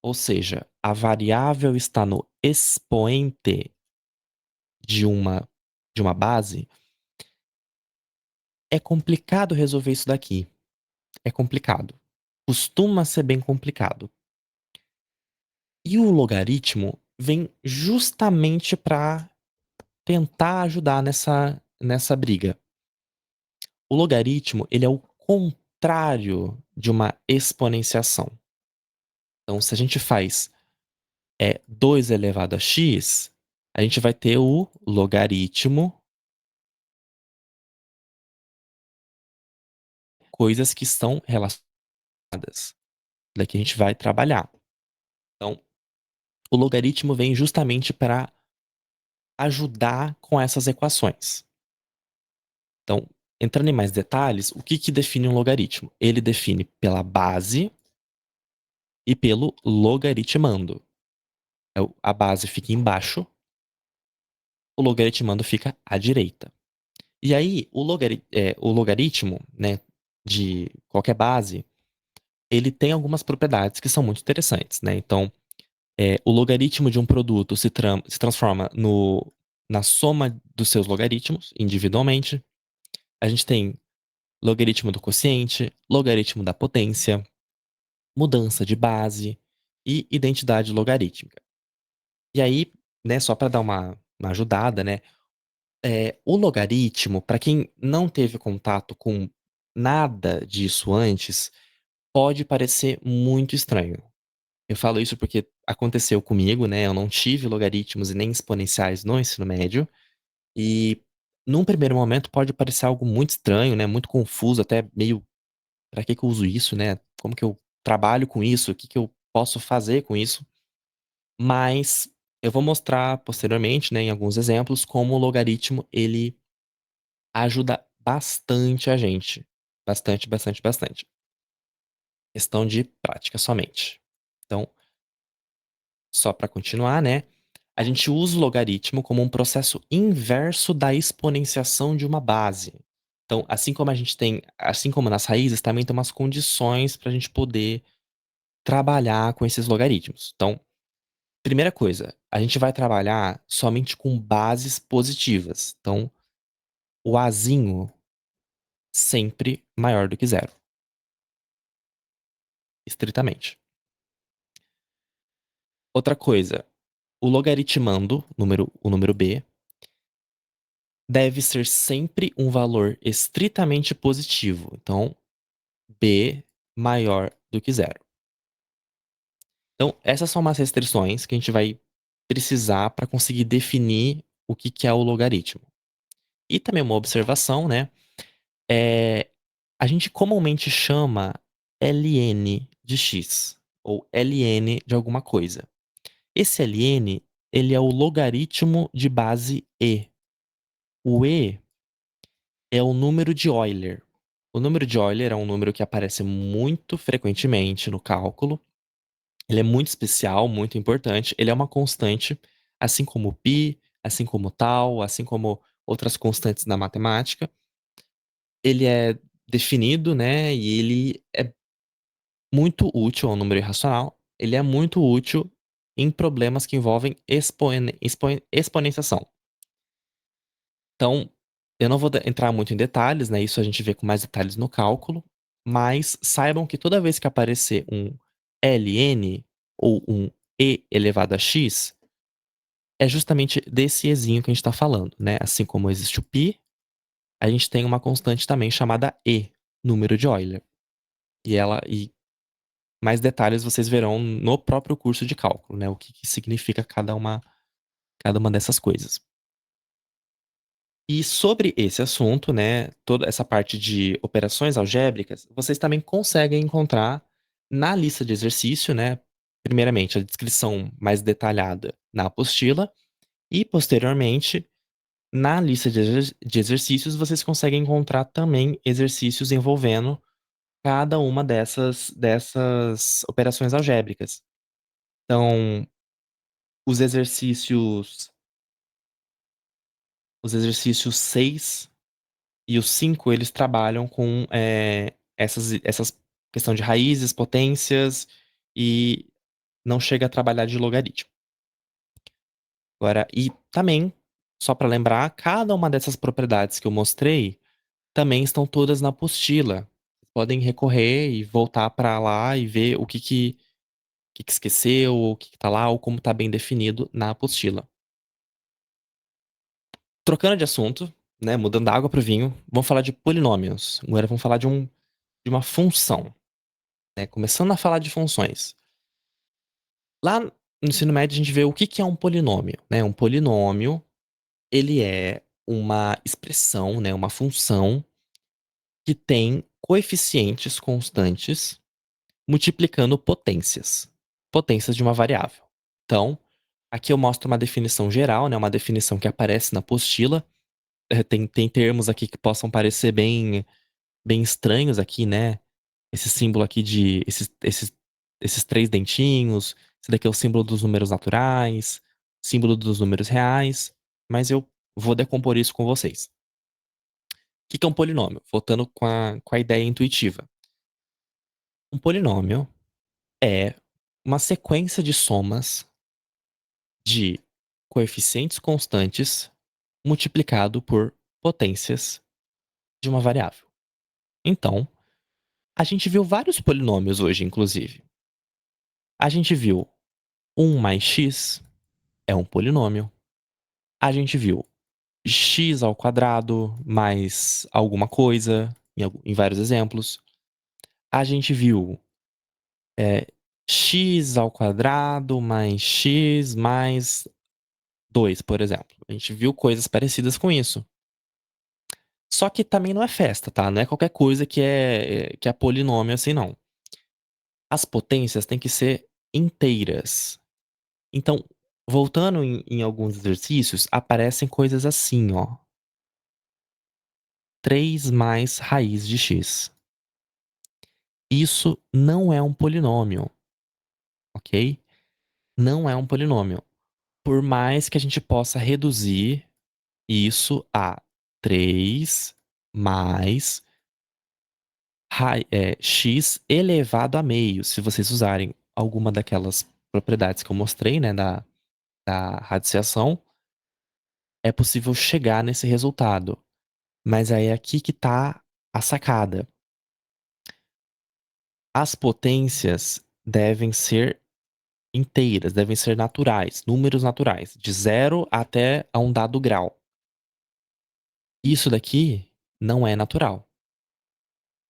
ou seja, a variável está no expoente de uma base, é complicado resolver isso daqui. É complicado. costuma ser bem complicado. E o logaritmo vem justamente para tentar ajudar nessa briga. O logaritmo, ele é o contrário de uma exponenciação. Então, se a gente faz 2 elevado a x, a gente vai ter o logaritmo, coisas que estão relacionadas. Daqui a gente vai trabalhar. Então, o logaritmo vem justamente para ajudar com essas equações. Então, entrando em mais detalhes, o que define um logaritmo? Ele define pela base e pelo logaritmando. A base fica embaixo, o logaritmando fica à direita. E aí, o logaritmo, né, de qualquer base, ele tem algumas propriedades que são muito interessantes, né? Então, o logaritmo de um produto se transforma na soma dos seus logaritmos individualmente. A gente tem logaritmo do quociente, logaritmo da potência, mudança de base e identidade logarítmica. E aí, né, só para dar uma ajudada, né, o logaritmo, para quem não teve contato com nada disso antes, pode parecer muito estranho. Eu falo isso porque aconteceu comigo, né? Eu não tive logaritmos e nem exponenciais no ensino médio. E num primeiro momento pode parecer algo muito estranho, né? Muito confuso, até meio, para que eu uso isso, né? Como que eu trabalho com isso? O que que eu posso fazer com isso? Mas eu vou mostrar posteriormente, né, em alguns exemplos, como o logaritmo ele ajuda bastante a gente. Bastante, bastante, bastante. Questão de prática somente. Então, só para continuar, né? A gente usa o logaritmo como um processo inverso da exponenciação de uma base. Então, assim como nas raízes, também tem umas condições para a gente poder trabalhar com esses logaritmos. Então, primeira coisa, a gente vai trabalhar somente com bases positivas. Então, o azinho sempre maior do que zero, estritamente. Outra coisa, o logaritmando, o número b, deve ser sempre um valor estritamente positivo. Então, b maior do que zero. Então, essas são umas restrições que a gente vai precisar para conseguir definir o que é o logaritmo. E também uma observação, né? É, a gente comumente chama ln de x, ou ln de alguma coisa. Esse ln, ele é o logaritmo de base e. O e é o número de Euler. O número de Euler é um número que aparece muito frequentemente no cálculo. Ele é muito especial, muito importante. Ele é uma constante, assim como o π, assim como o tal, assim como outras constantes da matemática. Ele é definido, né? E ele é muito útil, é um número irracional. Ele é muito útil em problemas que envolvem exponenciação. Então, eu não vou entrar muito em detalhes, né? Isso a gente vê com mais detalhes no cálculo. Mas saibam que toda vez que aparecer um ln ou um e elevado a x, é justamente desse ezinho que a gente está falando, né? Assim como existe o π, a gente tem uma constante também chamada e, número de Euler. E mais detalhes vocês verão no próprio curso de cálculo, né? O que significa cada uma dessas coisas. E sobre esse assunto, né, toda essa parte de operações algébricas, vocês também conseguem encontrar na lista de exercício, né, primeiramente a descrição mais detalhada na apostila e posteriormente na lista de exercícios vocês conseguem encontrar também exercícios envolvendo cada uma dessas operações algébricas. Então, os exercícios os exercícios 6 e os 5 eles trabalham com essas questão de raízes, potências e não chega a trabalhar de logaritmo. Agora, e também, só para lembrar, cada uma dessas propriedades que eu mostrei também estão todas na apostila. podem recorrer e voltar para lá e ver o que esqueceu, o que tá lá ou como tá bem definido na apostila. Trocando de assunto, né, mudando da água para o vinho, vamos falar de polinômios. Agora vamos falar de uma função, né, começando a falar de funções. Lá no ensino médio a gente vê o que é um polinômio, né, um polinômio, ele é uma expressão, né, uma função que tem coeficientes constantes multiplicando potências de uma variável. Então, aqui eu mostro uma definição geral, né, uma definição que aparece na apostila. Tem termos aqui que possam parecer bem estranhos aqui, né? Esse símbolo aqui de esses três dentinhos. Esse daqui é o símbolo dos números naturais, símbolo dos números reais. Mas eu vou decompor isso com vocês. O que é um polinômio? Voltando com a ideia intuitiva. Um polinômio é uma sequência de somas de coeficientes constantes multiplicado por potências de uma variável. Então, a gente viu vários polinômios hoje, inclusive. A gente viu 1 mais x é um polinômio. A gente viu x ao quadrado mais alguma coisa, em vários exemplos. A gente viu x ao quadrado mais x mais 2, por exemplo. A gente viu coisas parecidas com isso. Só que também não é festa, tá? Não é qualquer coisa que é polinômio assim, não. As potências têm que ser inteiras. Então, voltando em alguns exercícios, aparecem coisas assim, ó. 3 mais raiz de x. Isso não é um polinômio, ok? Não é um polinômio. Por mais que a gente possa reduzir isso a 3 mais x elevado a meio, se vocês usarem alguma daquelas propriedades que eu mostrei, né, da radiciação, é possível chegar nesse resultado. Mas aí é aqui que tá a sacada. As potências devem ser inteiras, devem ser naturais, números naturais, de 0 até a um dado grau. Isso daqui não é natural.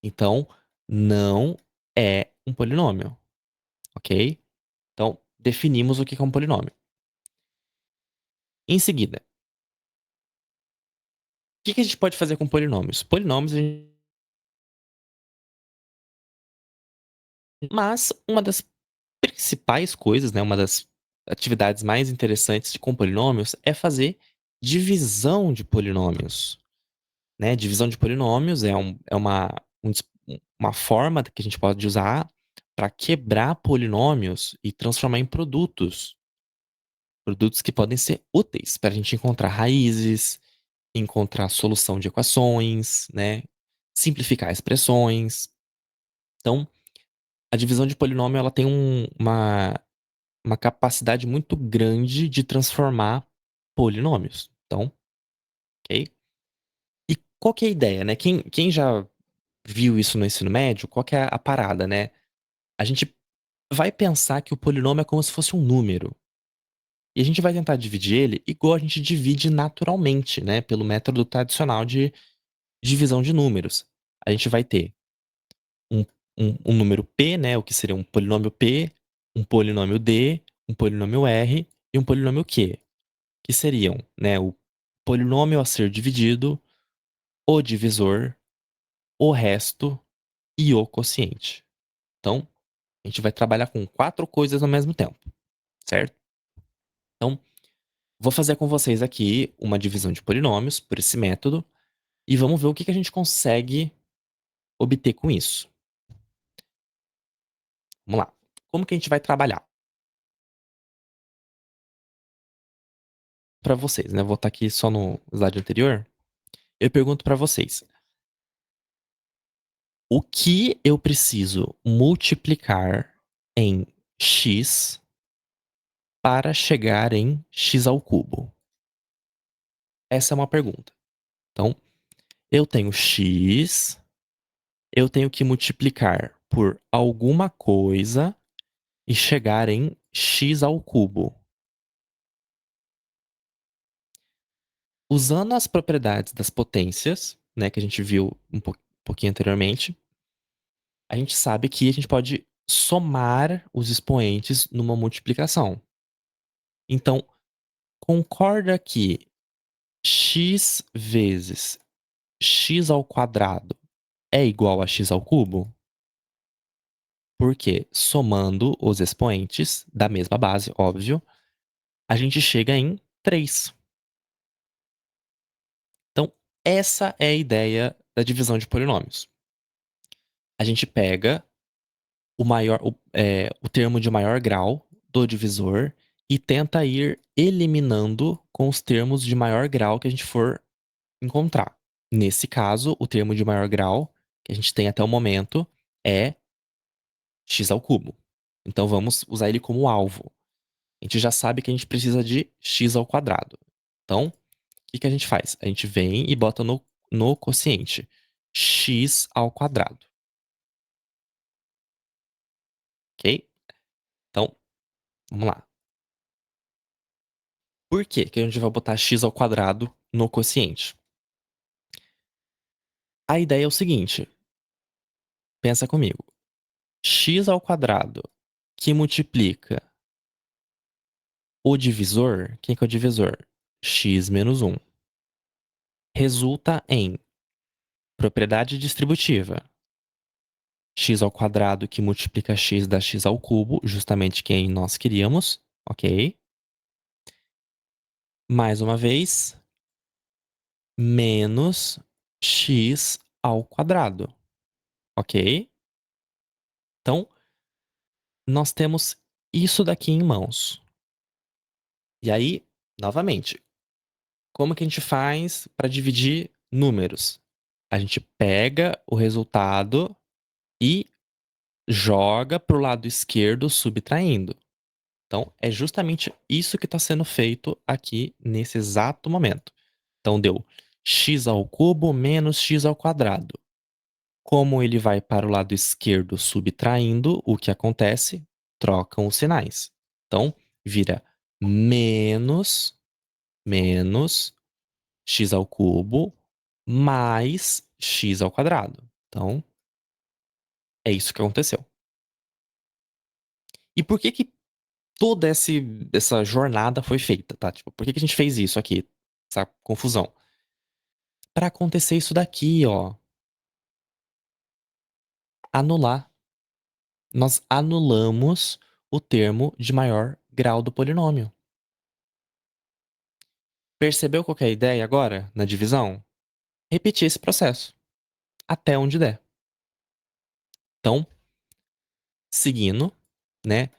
Então, não é um polinômio, ok? Então, definimos o que é um polinômio. Em seguida, o que a gente pode fazer com polinômios? Polinômios, mas uma das principais coisas, né, uma das atividades mais interessantes com polinômios é fazer divisão de polinômios, né? Divisão de polinômios é uma forma que a gente pode usar para quebrar polinômios e transformar em produtos. Produtos que podem ser úteis para a gente encontrar raízes, encontrar solução de equações, né? Simplificar expressões. Então, a divisão de polinômio ela tem uma capacidade muito grande de transformar polinômios. Então, ok? E qual que é a ideia, né? Quem já viu isso no ensino médio, qual que é a parada, né? A gente vai pensar que o polinômio é como se fosse um número. E a gente vai tentar dividir ele igual a gente divide naturalmente, né? Pelo método tradicional de divisão de números. A gente vai ter um, um número P, né? O que seria um polinômio P, um polinômio D, um polinômio R e um polinômio Q. Que seriam, né? O polinômio a ser dividido, o divisor, o resto e o quociente. Então, a gente vai trabalhar com 4 coisas ao mesmo tempo, certo? Então, vou fazer com vocês aqui uma divisão de polinômios por esse método e vamos ver o que a gente consegue obter com isso. Vamos lá. Como que a gente vai trabalhar? Para vocês, né? Vou estar aqui só no slide anterior. Eu pergunto para vocês: o que eu preciso multiplicar em x para chegar em x ao cubo? Essa é uma pergunta. Então, eu tenho x, eu tenho que multiplicar por alguma coisa e chegar em x ao cubo. Usando as propriedades das potências, né, que a gente viu pouquinho anteriormente, a gente sabe que a gente pode somar os expoentes numa multiplicação. Então, concorda que x vezes x ao quadrado é igual a x ao cubo? Porque somando os expoentes da mesma base, óbvio, a gente chega em 3. Então, essa é a ideia da divisão de polinômios. A gente pega o termo de maior grau do divisor e tenta ir eliminando com os termos de maior grau que a gente for encontrar. Nesse caso, o termo de maior grau que a gente tem até o momento é x ao cubo. Então vamos usar ele como alvo. A gente já sabe que a gente precisa de x ao quadrado. Então, o que a gente faz? A gente vem e bota no quociente x ao quadrado. Ok? Então, vamos lá. Por que que a gente vai botar x ao quadrado no quociente? A ideia é o seguinte, pensa comigo. X ao quadrado que multiplica o divisor, quem que é o divisor? X menos 1. Resulta em propriedade distributiva. X ao quadrado que multiplica x dá x ao cubo, justamente quem nós queríamos, ok? Mais uma vez, menos x ao quadrado, ok? Então, nós temos isso daqui em mãos. E aí, novamente, como que a gente faz para dividir números? A gente pega o resultado e joga para o lado esquerdo subtraindo. Então, é justamente isso que está sendo feito aqui nesse exato momento. Então, deu x ao cubo menos x ao quadrado. Como ele vai para o lado esquerdo subtraindo, o que acontece? Trocam os sinais. Então, vira menos x ao cubo mais x ao quadrado. Então, é isso que aconteceu. E por que que toda essa jornada foi feita, tá? Tipo, por que que a gente fez isso aqui? Essa confusão. Para acontecer isso daqui, ó. Anular. Nós anulamos o termo de maior grau do polinômio. Percebeu qual que é a ideia agora na divisão? Repetir esse processo até onde der. Então, seguindo, né?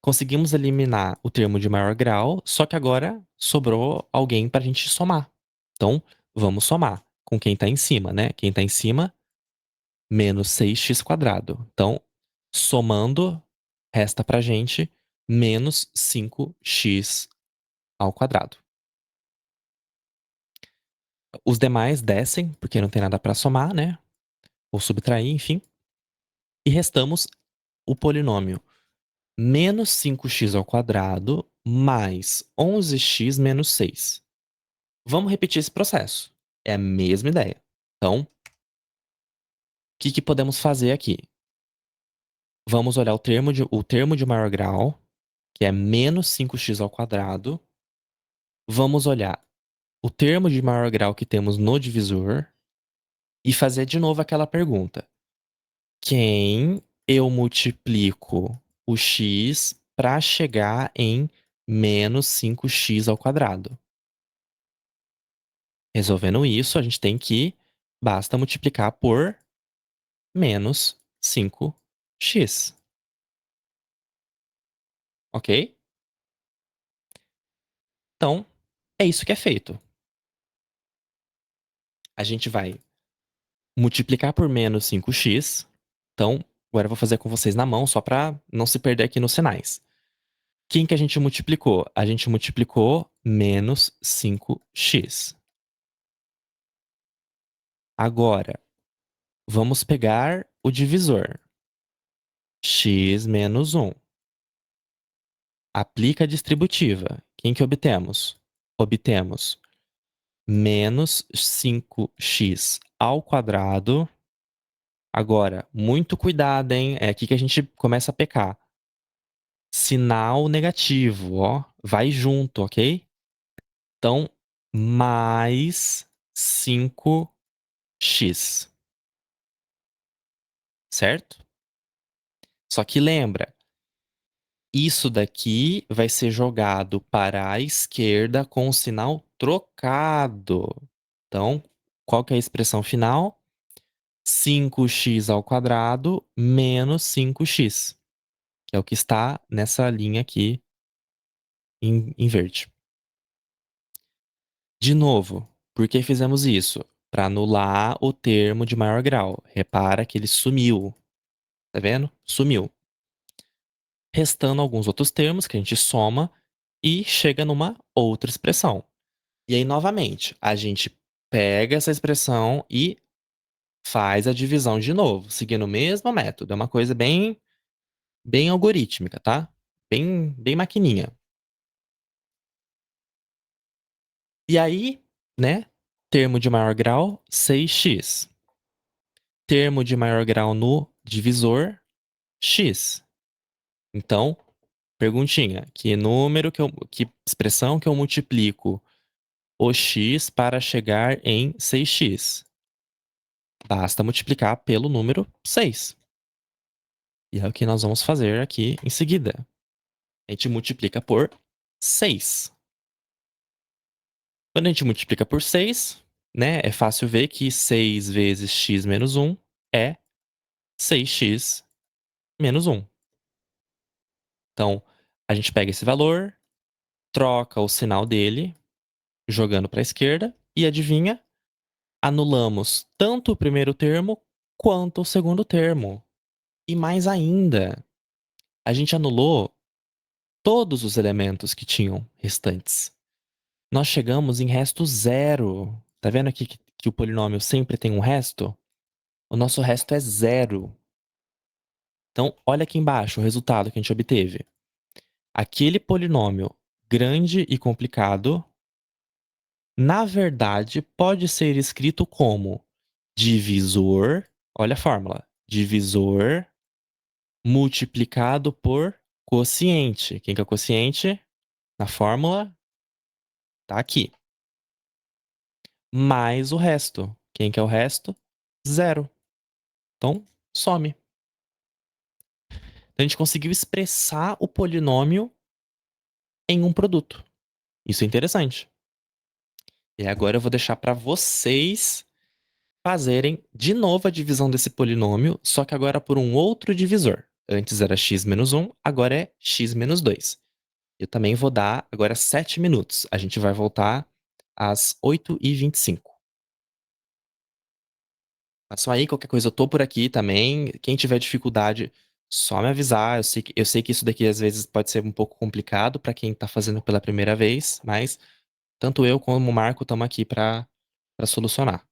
Conseguimos eliminar o termo de maior grau, só que agora sobrou alguém para a gente somar. Então, vamos somar com quem está em cima, né? Quem está em cima, menos 6x quadrado. Então, somando, resta pra gente menos 5x ao quadrado. Os demais descem, porque não tem nada para somar, né? Ou subtrair, enfim. E restamos o polinômio menos 5x ao quadrado mais 11x menos 6. Vamos repetir esse processo. É a mesma ideia. Então, o que podemos fazer aqui? Vamos olhar o termo de maior grau, que é menos 5x ao quadrado. Vamos olhar o termo de maior grau que temos no divisor e fazer de novo aquela pergunta. Quem eu multiplico o x para chegar em menos 5x ao quadrado? Resolvendo isso, a gente tem que basta multiplicar por menos 5x. Ok? Então, é isso que é feito. A gente vai multiplicar por menos 5x. Então, agora eu vou fazer com vocês na mão, só para não se perder aqui nos sinais. Quem que a gente multiplicou? A gente multiplicou menos 5x. Agora, vamos pegar o divisor. X menos 1. Aplica a distributiva. Quem que obtemos? Obtemos menos 5x ao quadrado. Agora, muito cuidado, hein? É aqui que a gente começa a pecar. Sinal negativo, ó. Vai junto, ok? Então, mais 5x. Certo? Só que lembra, isso daqui vai ser jogado para a esquerda com o sinal trocado. Então, qual que é a expressão final? 5x ao quadrado menos 5x, que é o que está nessa linha aqui em verde. De novo, por que fizemos isso? Para anular o termo de maior grau. Repara que ele sumiu. Tá vendo? Sumiu. Restando alguns outros termos que a gente soma e chega numa outra expressão. E aí, novamente, a gente pega essa expressão e faz a divisão de novo, seguindo o mesmo método. É uma coisa bem algorítmica, tá? Bem maquininha. E aí, né? Termo de maior grau, 6x. Termo de maior grau no divisor, x. Então, perguntinha, que expressão que eu multiplico o x para chegar em 6x? Basta multiplicar pelo número 6. E é o que nós vamos fazer aqui em seguida. A gente multiplica por 6. Quando a gente multiplica por 6, né, é fácil ver que 6 vezes x menos 1 é 6x menos 1. Então, a gente pega esse valor, troca o sinal dele, jogando para a esquerda, e adivinha? Anulamos tanto o primeiro termo quanto o segundo termo. E mais ainda, a gente anulou todos os elementos que tinham restantes. Nós chegamos em resto zero. Tá vendo aqui que o polinômio sempre tem um resto? O nosso resto é zero. Então, olha aqui embaixo o resultado que a gente obteve. Aquele polinômio grande e complicado, na verdade, pode ser escrito como divisor, olha a fórmula, divisor multiplicado por quociente. Quem que é o quociente? Na fórmula, tá aqui. Mais o resto. Quem que é o resto? Zero. Então, some. Então, a gente conseguiu expressar o polinômio em um produto. Isso é interessante. E agora eu vou deixar para vocês fazerem de novo a divisão desse polinômio, só que agora por um outro divisor. Antes era x menos 1, agora é x menos 2. Eu também vou dar agora 7 minutos. A gente vai voltar às 8h25. Façam aí, qualquer coisa eu tô por aqui também. Quem tiver dificuldade, só me avisar. Eu sei que isso daqui às vezes pode ser um pouco complicado para quem tá fazendo pela primeira vez, mas tanto eu como o Marco estamos aqui para solucionar.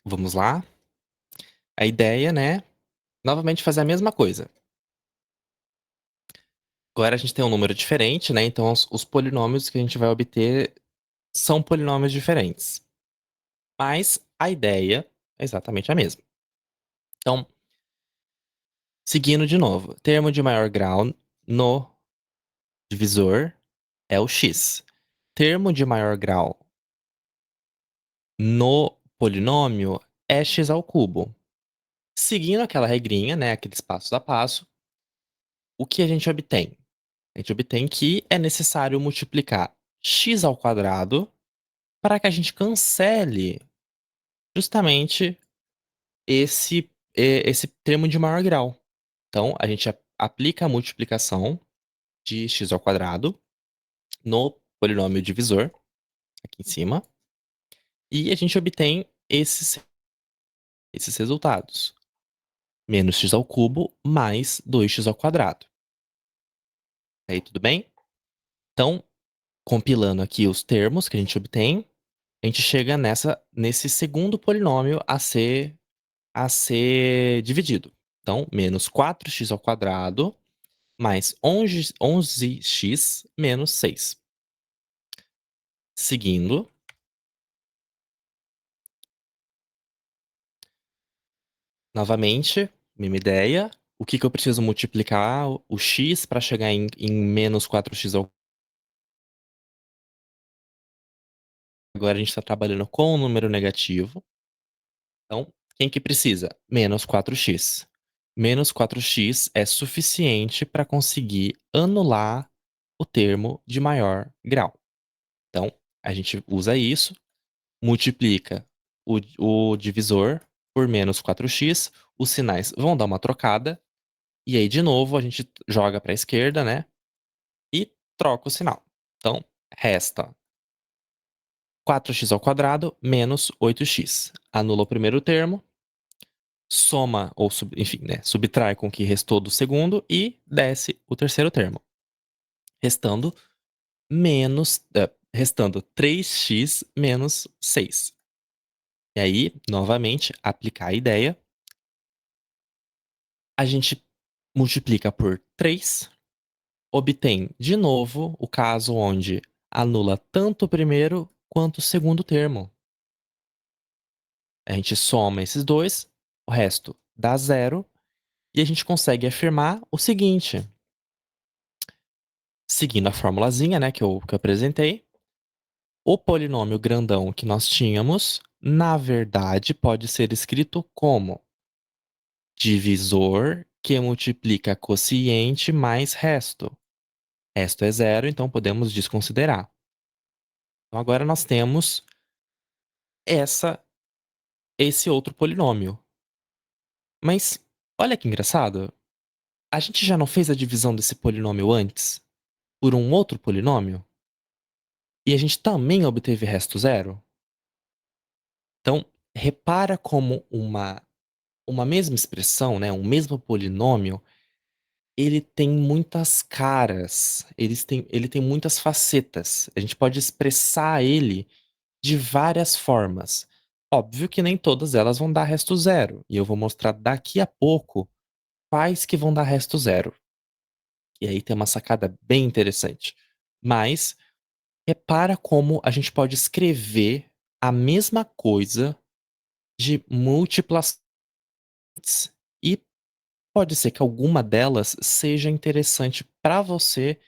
Vamos lá. A ideia, né, novamente fazer a mesma coisa. Agora a gente tem um número diferente, né, então os polinômios que a gente vai obter são polinômios diferentes. Mas a ideia é exatamente a mesma. Então, seguindo de novo, termo de maior grau no divisor é o x. Termo de maior grau no polinômio é x ao cubo. Seguindo aquela regrinha, né, aqueles passos a passo, o que a gente obtém? A gente obtém que é necessário multiplicar x ao quadrado para que a gente cancele justamente esse termo de maior grau. Então, a gente aplica a multiplicação de x ao quadrado no polinômio divisor, aqui em cima, e a gente obtém esses resultados. Menos x ao cubo mais 2x ao quadrado. Aí, tudo bem? Então, compilando aqui os termos que a gente obtém, a gente chega nesse segundo polinômio a ser dividido. Então, menos 4x ao quadrado mais 11x menos 6. Seguindo, novamente, mesma ideia. O que eu preciso multiplicar o x para chegar em menos 4x ao. Agora a gente está trabalhando com um número negativo. Então, quem que precisa? Menos 4x. Menos 4x é suficiente para conseguir anular o termo de maior grau. Então, a gente usa isso, multiplica o divisor por menos 4x, os sinais vão dar uma trocada, e aí, de novo, a gente joga para a esquerda, né? E troca o sinal. Então, resta 4x ao quadrado menos 8x. Anula o primeiro termo, soma, ou enfim, né, subtrai com o que restou do segundo e desce o terceiro termo. Restando restando 3x menos 6. E aí, novamente, aplicar a ideia. A gente multiplica por 3, obtém de novo o caso onde anula tanto o primeiro quanto o segundo termo. A gente soma esses dois, o resto dá zero, e a gente consegue afirmar o seguinte: seguindo a formulazinha, né, que eu apresentei, o polinômio grandão que nós tínhamos, na verdade, pode ser escrito como divisor que multiplica quociente mais resto. Resto é zero, então podemos desconsiderar. Então agora nós temos esse outro polinômio. Mas olha que engraçado. A gente já não fez a divisão desse polinômio antes por um outro polinômio? E a gente também obteve resto zero? Então, repara como uma mesma expressão, né, um mesmo polinômio, ele tem muitas caras, ele tem muitas facetas. A gente pode expressar ele de várias formas. Óbvio que nem todas elas vão dar resto zero, e eu vou mostrar daqui a pouco quais que vão dar resto zero. E aí tem uma sacada bem interessante. Mas repara como a gente pode escrever a mesma coisa de múltiplas e pode ser que alguma delas seja interessante para você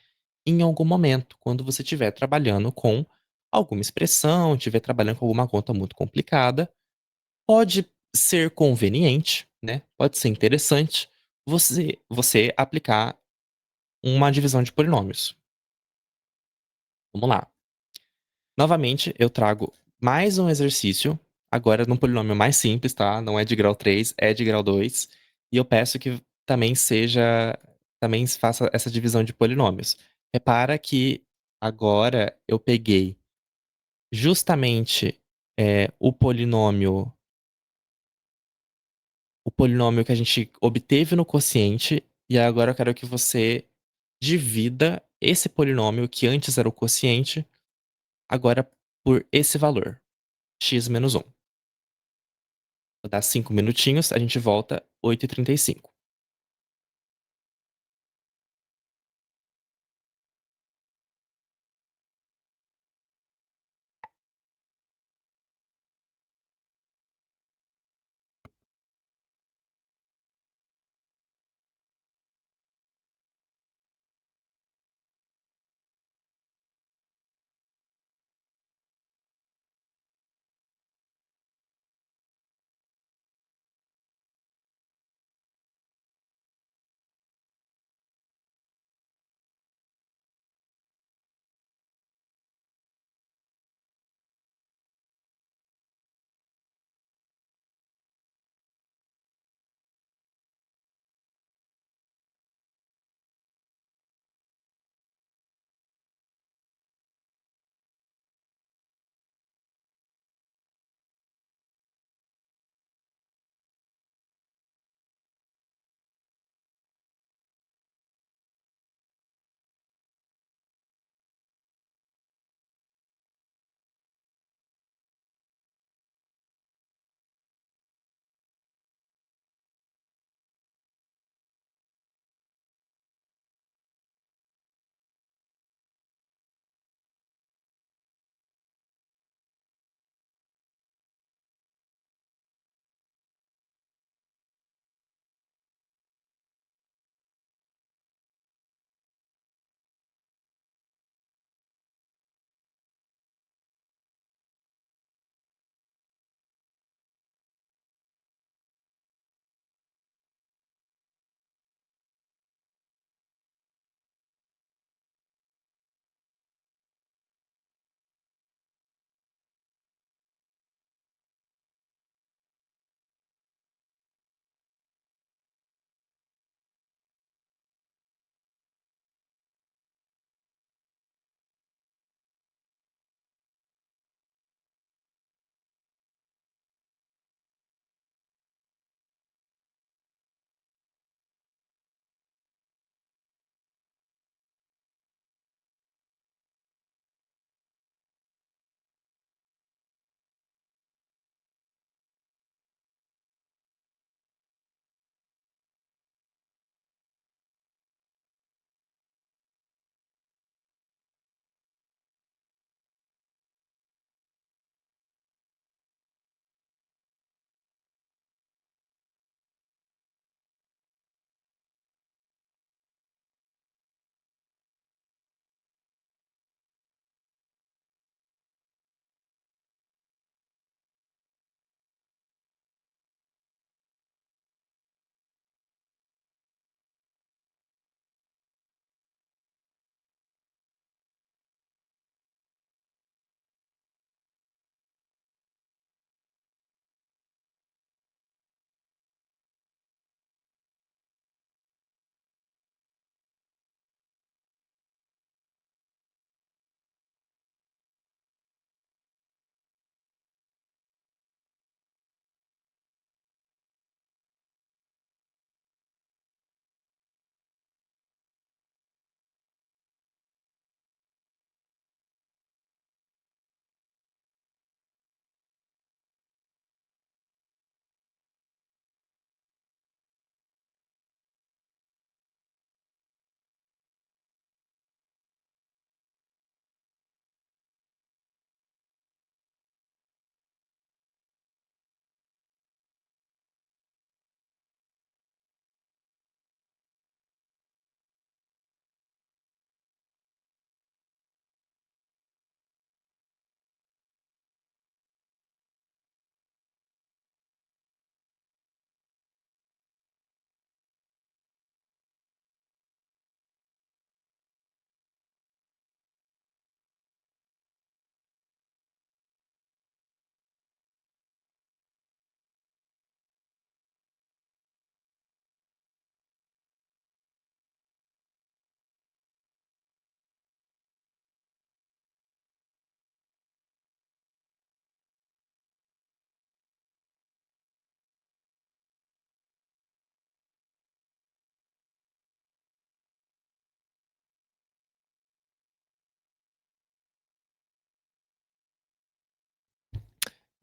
em algum momento, quando você estiver trabalhando com alguma expressão, estiver trabalhando com alguma conta muito complicada. Pode ser conveniente, né? Pode ser interessante você aplicar uma divisão de polinômios. Vamos lá. Novamente, eu trago mais um exercício, agora num polinômio mais simples, tá? Não é de grau 3, é de grau 2. E eu peço que também faça essa divisão de polinômios. Repara que agora eu peguei justamente o polinômio que a gente obteve no quociente, e agora eu quero que você divida esse polinômio que antes era o quociente, agora por esse valor, x menos 1. Vou dar 5 minutinhos, a gente volta 8h35.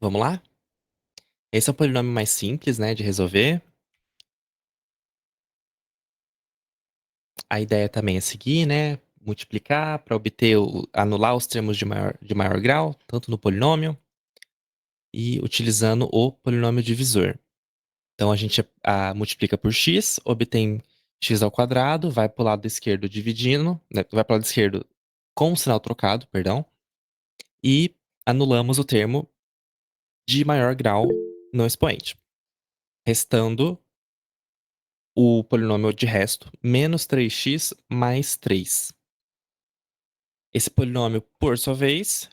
Vamos lá? Esse é o polinômio mais simples, né, de resolver. A ideia também é seguir, né, multiplicar para obter anular os termos de maior grau, tanto no polinômio, e utilizando o polinômio divisor. Então a gente multiplica por x, obtém x ao quadrado, vai para o lado esquerdo dividindo, né, vai para o lado esquerdo com o sinal trocado, perdão, e anulamos o termo de maior grau no expoente, restando o polinômio de resto, menos 3x mais 3. Esse polinômio, por sua vez,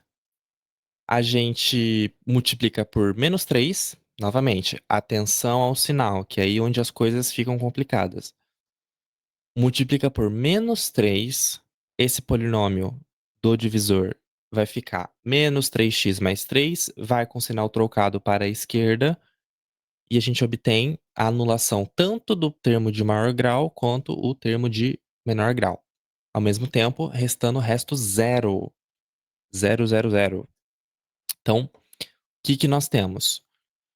a gente multiplica por menos 3, novamente, atenção ao sinal, que é aí onde as coisas ficam complicadas. Multiplica por menos 3, esse polinômio do divisor vai ficar menos 3x mais 3, vai com sinal trocado para a esquerda, e a gente obtém a anulação tanto do termo de maior grau quanto o termo de menor grau. Ao mesmo tempo, restando o resto zero. Zero, zero, zero. Então, o que nós temos?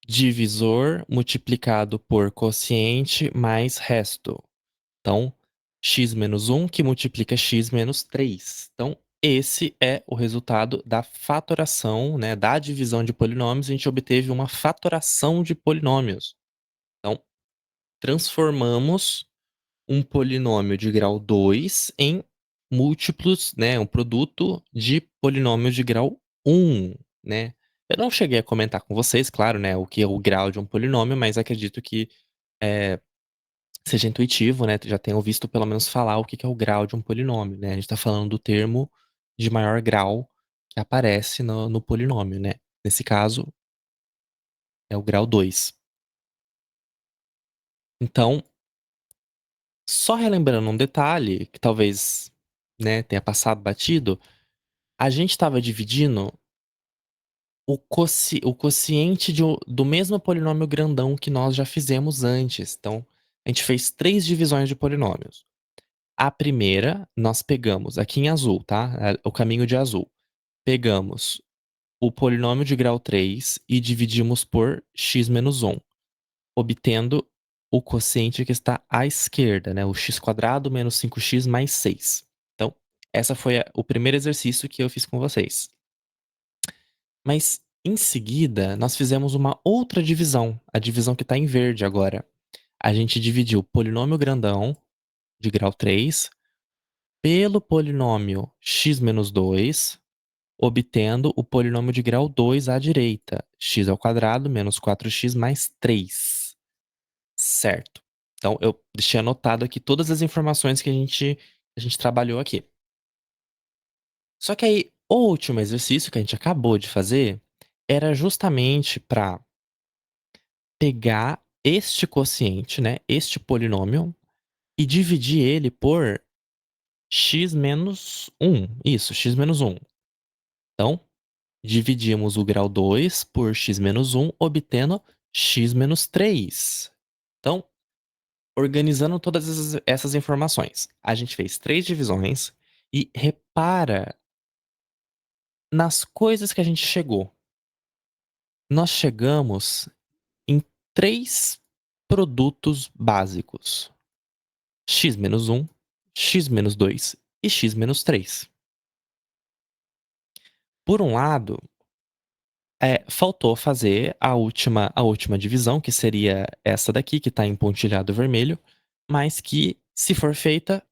Divisor multiplicado por quociente mais resto. Então, x menos 1 que multiplica x menos 3. Então, esse é o resultado da fatoração, né, da divisão de polinômios. A gente obteve uma fatoração de polinômios. Então, transformamos um polinômio de grau 2 em múltiplos, né, um produto de polinômios de grau 1, né. Eu não cheguei a comentar com vocês, claro, né, o que é o grau de um polinômio, mas acredito que, eh, seja intuitivo, né, já tenham visto pelo menos falar o que que é o grau de um polinômio, né. A gente tá falando do termo de maior grau que aparece no polinômio, né. Nesse caso, é o grau 2. Então, só relembrando um detalhe que talvez, né, tenha passado batido, a gente estava dividindo o quociente do mesmo polinômio grandão que nós já fizemos antes. Então, a gente fez 3 divisões de polinômios. A primeira, nós pegamos aqui em azul, tá? O caminho de azul. Pegamos o polinômio de grau 3 e dividimos por x menos 1, obtendo o quociente que está à esquerda, né? O x² menos 5x mais 6. Então, essa foi o primeiro exercício que eu fiz com vocês. Mas, em seguida, nós fizemos uma outra divisão, a divisão que está em verde agora. A gente dividiu o polinômio grandão, de grau 3, pelo polinômio x menos 2, obtendo o polinômio de grau 2 à direita, x² menos 4x mais 3. Certo. Então, eu deixei anotado aqui todas as informações que a gente trabalhou aqui. Só que aí, o último exercício que a gente acabou de fazer era justamente para pegar este quociente, né, este polinômio, e dividir ele por x menos 1. Isso, x menos 1. Então, dividimos o grau 2 por x menos 1, obtendo x menos 3. Então, organizando todas essas informações, a gente fez 3 divisões e repara nas coisas que a gente chegou. Nós chegamos em 3 produtos básicos: x menos 1, x menos 2 e x menos 3. Por um lado, faltou fazer a última divisão, que seria essa daqui, que tá em pontilhado vermelho, mas que, se for feita,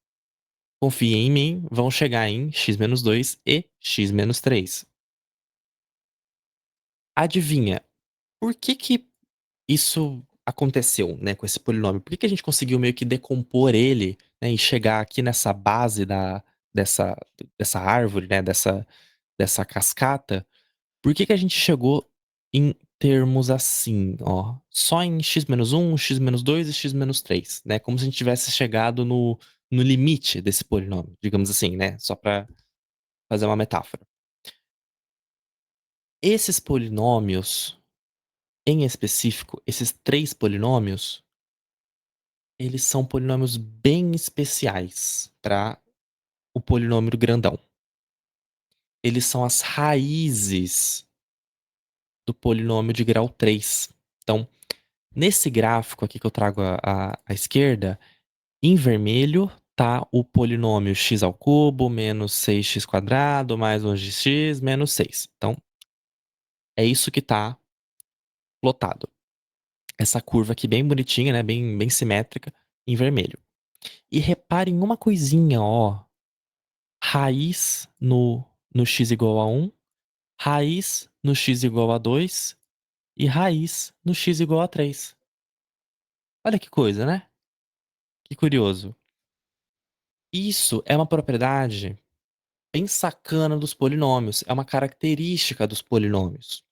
confiem em mim, vão chegar em x menos 2 e x menos 3. Adivinha, por que que isso aconteceu, né, com esse polinômio? Por que que a gente conseguiu meio que decompor ele, né, e chegar aqui nessa base dessa dessa árvore, né, dessa cascata? Por que que a gente chegou em termos assim, ó, só em x menos 1, x menos 2 e x menos 3, né, como se a gente tivesse chegado no limite desse polinômio, digamos assim, né, só pra fazer uma metáfora. Esses polinômios, em específico, esses 3 polinômios, eles são polinômios bem especiais para o polinômio grandão. Eles são as raízes do polinômio de grau 3. Então, nesse gráfico aqui que eu trago à esquerda, em vermelho tá o polinômio x ao cubo menos 6x² mais 11x menos 6. Então, é isso que tá plotado. Essa curva aqui bem bonitinha, né, bem simétrica, em vermelho. E repare em uma coisinha, ó, raiz no x igual a 1, raiz no x igual a 2 e raiz no x igual a 3. Olha que coisa, né? Que curioso. Isso é uma propriedade bem sacana dos polinômios, é uma característica dos polinômios.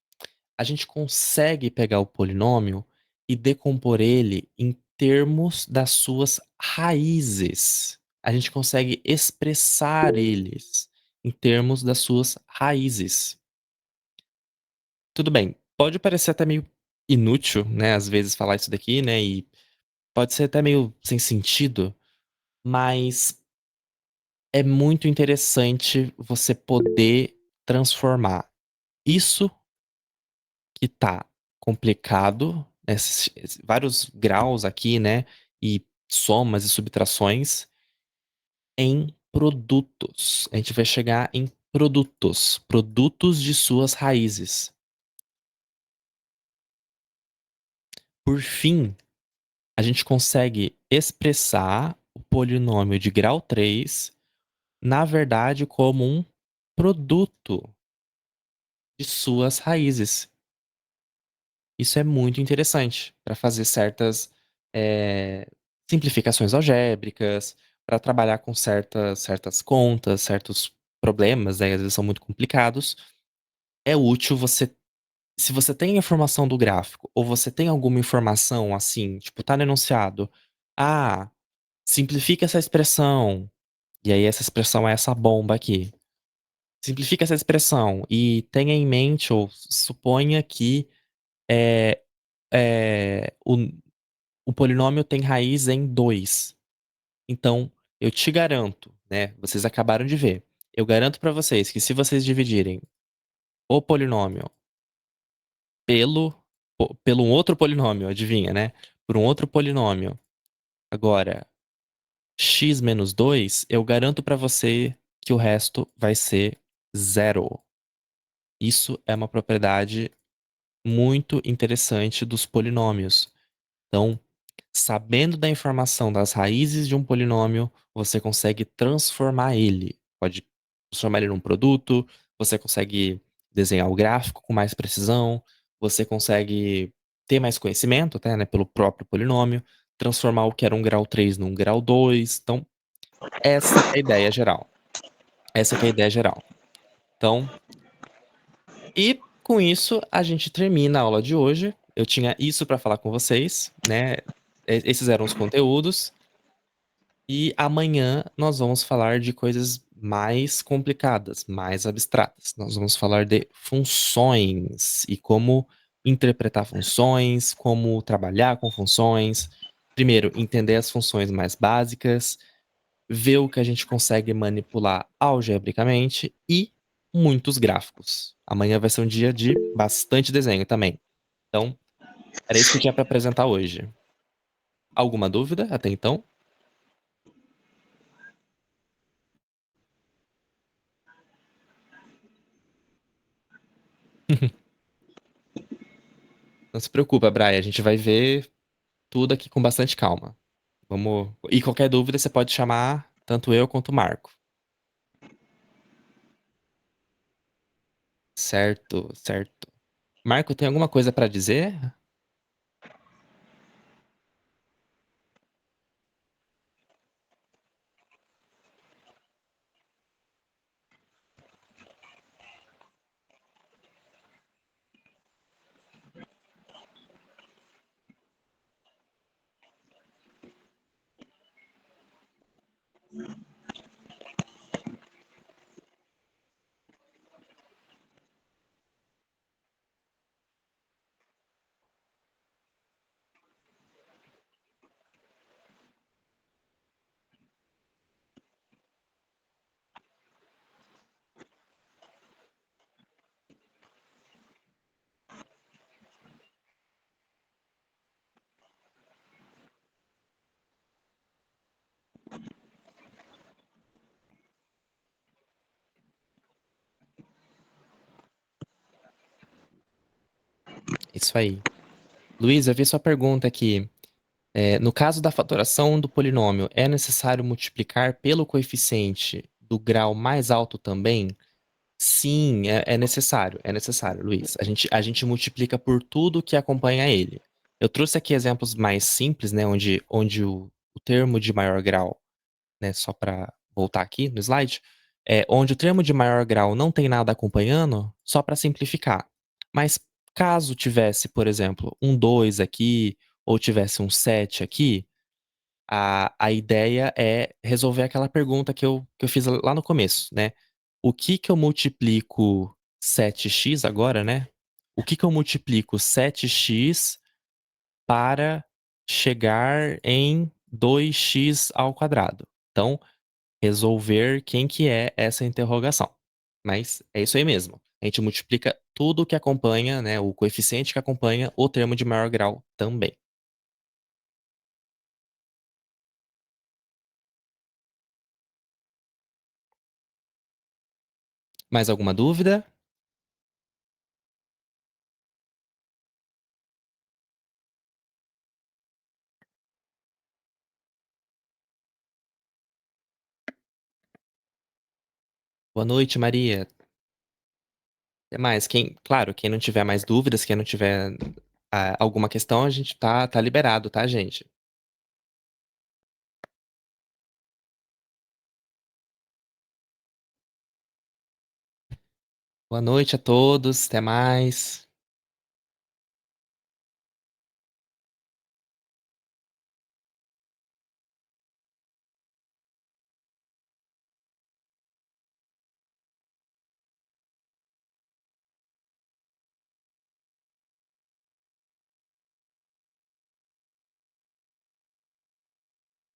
A gente consegue pegar o polinômio e decompor ele em termos das suas raízes. A gente consegue expressar eles em termos das suas raízes. Tudo bem, pode parecer até meio inútil, né, às vezes falar isso daqui, né, e pode ser até meio sem sentido, mas é muito interessante você poder transformar isso que tá complicado, vários graus aqui, né, e somas e subtrações, em produtos. A gente vai chegar em produtos, produtos de suas raízes. Por fim, a gente consegue expressar o polinômio de grau 3, na verdade, como um produto de suas raízes. Isso é muito interessante para fazer certas, simplificações algébricas, para trabalhar com certas contas, certos problemas, né, às vezes são muito complicados. É útil você, se você tem a informação do gráfico ou você tem alguma informação, assim, tipo, tá no enunciado: "Ah, simplifica essa expressão", e aí essa expressão é essa bomba aqui. Simplifica essa expressão e tenha em mente ou suponha que, eh o polinômio tem raiz em 2. Então, eu te garanto, né, vocês acabaram de ver, eu garanto pra vocês que se vocês dividirem o polinômio pelo pelo um outro polinômio, adivinha, né, por um outro polinômio, agora x menos 2, eu garanto pra você que o resto vai ser zero. Isso é uma propriedade muito interessante dos polinômios. Então, sabendo da informação das raízes de um polinômio, você consegue transformar ele. Pode transformar ele num produto, você consegue desenhar o gráfico com mais precisão, você consegue ter mais conhecimento até, né, pelo próprio polinômio, transformar o que era um grau 3 num grau 2. Então, essa é a ideia geral. Essa que é a ideia geral. Então, e com isso a gente termina a aula de hoje. Eu tinha isso para falar com vocês, né, esses eram os conteúdos. E amanhã nós vamos falar de coisas mais complicadas, mais abstratas. Nós vamos falar de funções e como interpretar funções, como trabalhar com funções. Primeiro, entender as funções mais básicas, ver o que a gente consegue manipular algebricamente e muitos gráficos. Amanhã vai ser um dia de bastante desenho também. Então, era isso que eu tinha para apresentar hoje. Alguma dúvida até então? Não se preocupa, Braia, a gente vai ver tudo aqui com bastante calma. Vamos. E qualquer dúvida você pode chamar tanto eu quanto o Marco. Certo, certo. Marco, tem alguma coisa pra dizer? Isso aí. Luiz, eu vi sua pergunta aqui. No caso da fatoração do polinômio, é necessário multiplicar pelo coeficiente do grau mais alto também? Sim, é necessário, Luiz. A gente multiplica por tudo que acompanha ele. Eu trouxe aqui exemplos mais simples, né, onde o termo de maior grau, né, só para voltar aqui no slide, onde o termo de maior grau não tem nada acompanhando, só para simplificar. Mas caso tivesse, por exemplo, um 2 aqui, ou tivesse um 7 aqui, a ideia é resolver aquela pergunta que eu fiz lá no começo, né? O que que eu multiplico 7x agora, né? O que que eu multiplico 7x para chegar em 2x ao quadrado? Então, resolver quem que é essa interrogação. Mas é isso aí mesmo. A gente multiplica tudo que acompanha, né? O coeficiente que acompanha o termo de maior grau também. Mais alguma dúvida? Boa noite, Maria. Até mais. Claro, quem não tiver mais dúvidas, quem não tiver alguma questão, a gente tá liberado, tá, gente? Boa noite a todos, até mais.